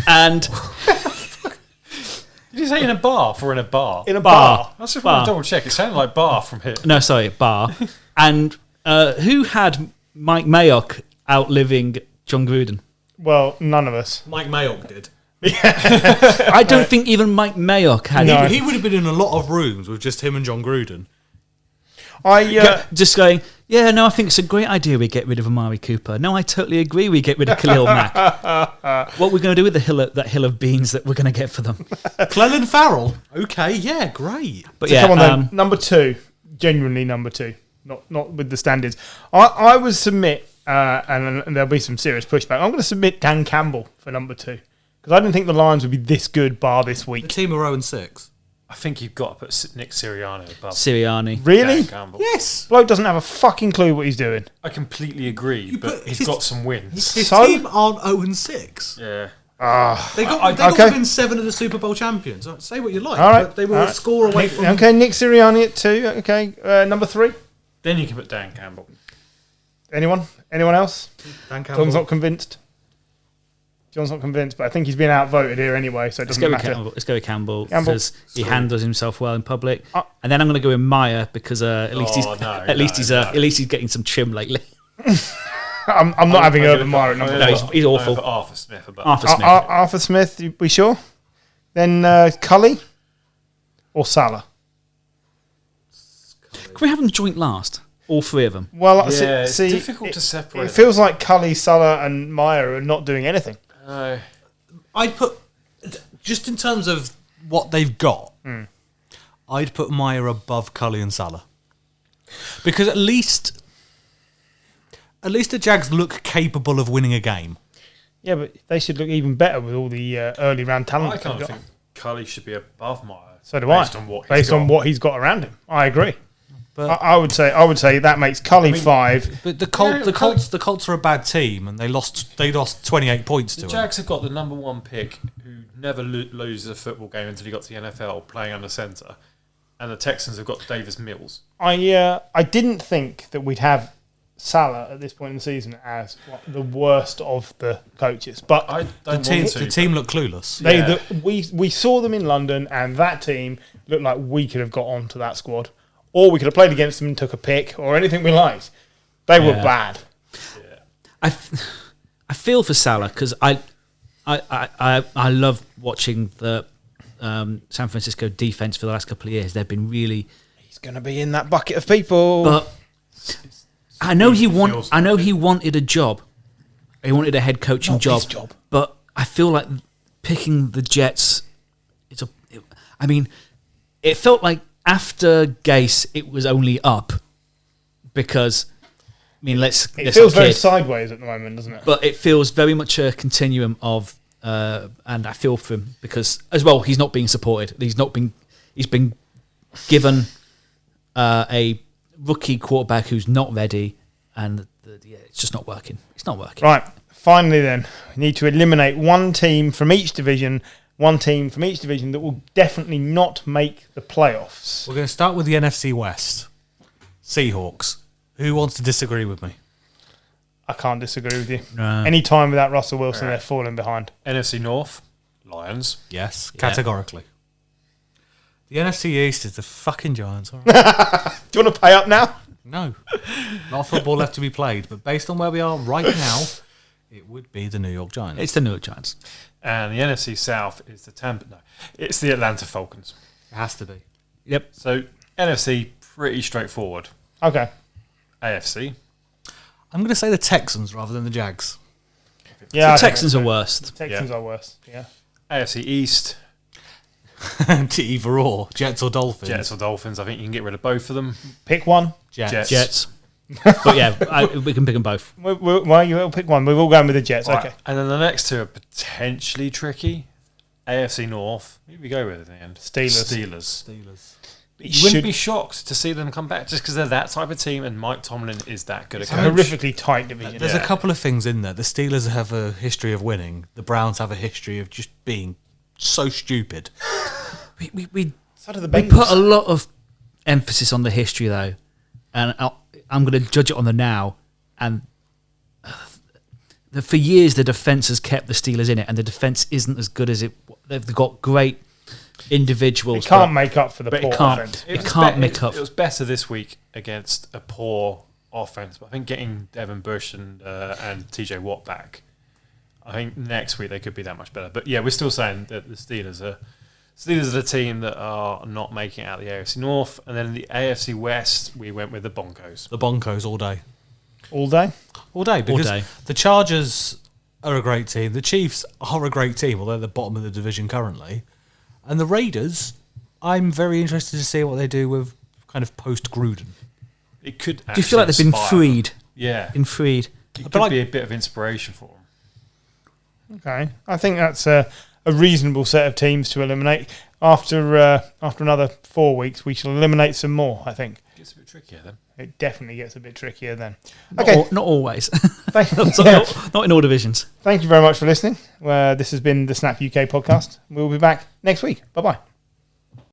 and... Did you say in a bar or in a bar? In a bar. I just want to double check. It sounded like bar from here. No, sorry, bar. And who had Mike Mayock outliving John Gruden? Well, none of us. Mike Mayock did. I don't think even Mike Mayock had. No. He would have been in a lot of rooms with just him and John Gruden. Just going, yeah, no, I think it's a great idea we get rid of Amari Cooper. No, I totally agree we get rid of Khalil Mack. What we're going to do with that hill of beans that we're going to get for them? Clellan Farrell. Okay, yeah, great. But So yeah, come on then. Number 2. Genuinely number 2. Not with the standards. I would submit, and there'll be some serious pushback, I'm going to submit Dan Campbell for number 2. Because I didn't think the Lions would be this good bar this The week. team are 0-6. I think you've got to put Nick Sirianni above Sirianni. Really? Dan Campbell. Yes. Bloke doesn't have a fucking clue what he's doing. I completely agree, but put he's his- got some wins. His So? team aren't 0-6. Yeah. They got okay. within 7 of the Super Bowl champions. Say what you like, All right. but they were All a right. score away from... Okay, Nick Sirianni at 2. Okay, number 3. Then you can put Dan Campbell. Anyone? Anyone else? Dan Campbell. John's not convinced. John's not convinced, but I think he's been outvoted here anyway, so it Let's doesn't go with matter. Campbell. Let's go with Campbell Campbell. because he handles himself well in public. And then I'm going to go with Meyer because at least he's getting some trim lately. I'm not having Urban Meyer at number 1. No, he's awful. Put Arthur Smith above. Arthur Smith. Arthur Smith, we sure? Then Cully or Salah? Can we have them joint last? All 3 of them. Well, Yeah, it's see, difficult to separate It feels like Cully, Salah, and Meyer are not doing anything. No. I'd put, just in terms of what they've got, I'd put Meyer above Cully and Salah. Because at least the Jags look capable of winning a game. Yeah, but they should look even better with all the early round talent. I kind they've of got. think Cully should be above Meyer. So do based I. On what based on what he's got around him, I agree. But I would say that makes Cully 5. But the Yeah, Colts are a bad team, and they lost 28 points to The them. Jags have got the number 1 pick who never loses a football game until he got to the NFL playing under centre. And the Texans have got Davis Mills. I didn't think that we'd have Salah at this point in the season as the worst of the coaches, but I The don't team, want to. the team looked clueless. we saw them in London, and that team looked like we could have got onto that squad, or we could have played against them and took a pick, or anything we liked. They were bad. I feel for Salah because I love watching the San Francisco defense for the last couple of years. They've been really, He's going to be in that bucket of people. but I know he wanted a job. He wanted a head coaching Not job, his job. but I feel like picking the Jets. It felt like after Gase, it was only up because. Let's it feels not very kid. sideways at the moment, doesn't it? But it feels very much a continuum of, and I feel for him because as well he's not being supported. He's been given a rookie quarterback who's not ready, and it's just not working. It's not working. Right. Finally, then we need to eliminate one team from each division. One team from each division that will definitely not make the playoffs. We're going to start with the NFC West. Seahawks. Who wants to disagree with me? I can't disagree with you. No. Any time without Russell Wilson, they're falling behind. NFC North, Lions. Yes, Yeah. categorically. The NFC East is the fucking Giants. All right. Do you want to pay up now? No. Not football left to be played, but based on where we are right now, it would be the New York Giants. It's the New York Giants. And the NFC South is it's the Atlanta Falcons. It has to be. Yep. So NFC, pretty straightforward. Okay. AFC, I'm going to say the Texans rather than the Jags. Yeah, The Texans are worst. Texans are worse. Yeah. AFC East, To either or, Jets or Dolphins. Jets or Dolphins. I think you can get rid of both of them. Pick one. Jets. Jets. But yeah, we can pick them both. Well, you pick one. We're all going with the Jets. Right. Okay. And then the next two are potentially tricky. AFC North. Who do we go with in the end? Steelers. You wouldn't be shocked to see them come back just because they're that type of team and Mike Tomlin is that good a It's a coach. horrifically tight division. There's a couple of things in there. The Steelers have a history of winning. The Browns have a history of just being so stupid. We So do the We Bengals. put a lot of emphasis on the history, though, and I'm going to judge it on the now. And for years, the defense has kept the Steelers in it, and the defense isn't as good as it. They've got great individuals. It can't make up for the but poor it can't. offense. It can't make up. It was better this week against a poor offense, but I think getting Devin Bush and TJ Watt back, I think next week they could be that much better. But yeah, we're still saying that the Steelers are the team that are not making it out of the AFC North, and then the AFC West we went with the Broncos. The Broncos all day. All day? All day, because day. the Chargers are a great team. The Chiefs are a great team, although they're the bottom of the division currently. And the Raiders, I'm very interested to see what they do with kind of post-Gruden. It could. Do you feel like they've been freed? Yeah, Been freed. it But could like- be a bit of inspiration for them. Okay. I think that's a reasonable set of teams to eliminate. After another 4 weeks, we shall eliminate some more, I think. Gets a bit trickier then. It definitely gets a bit trickier then. Not, Okay. not always. Thank, not in all divisions. Thank you very much for listening. This has been the Snap UK podcast. We'll be back next week. Bye-bye.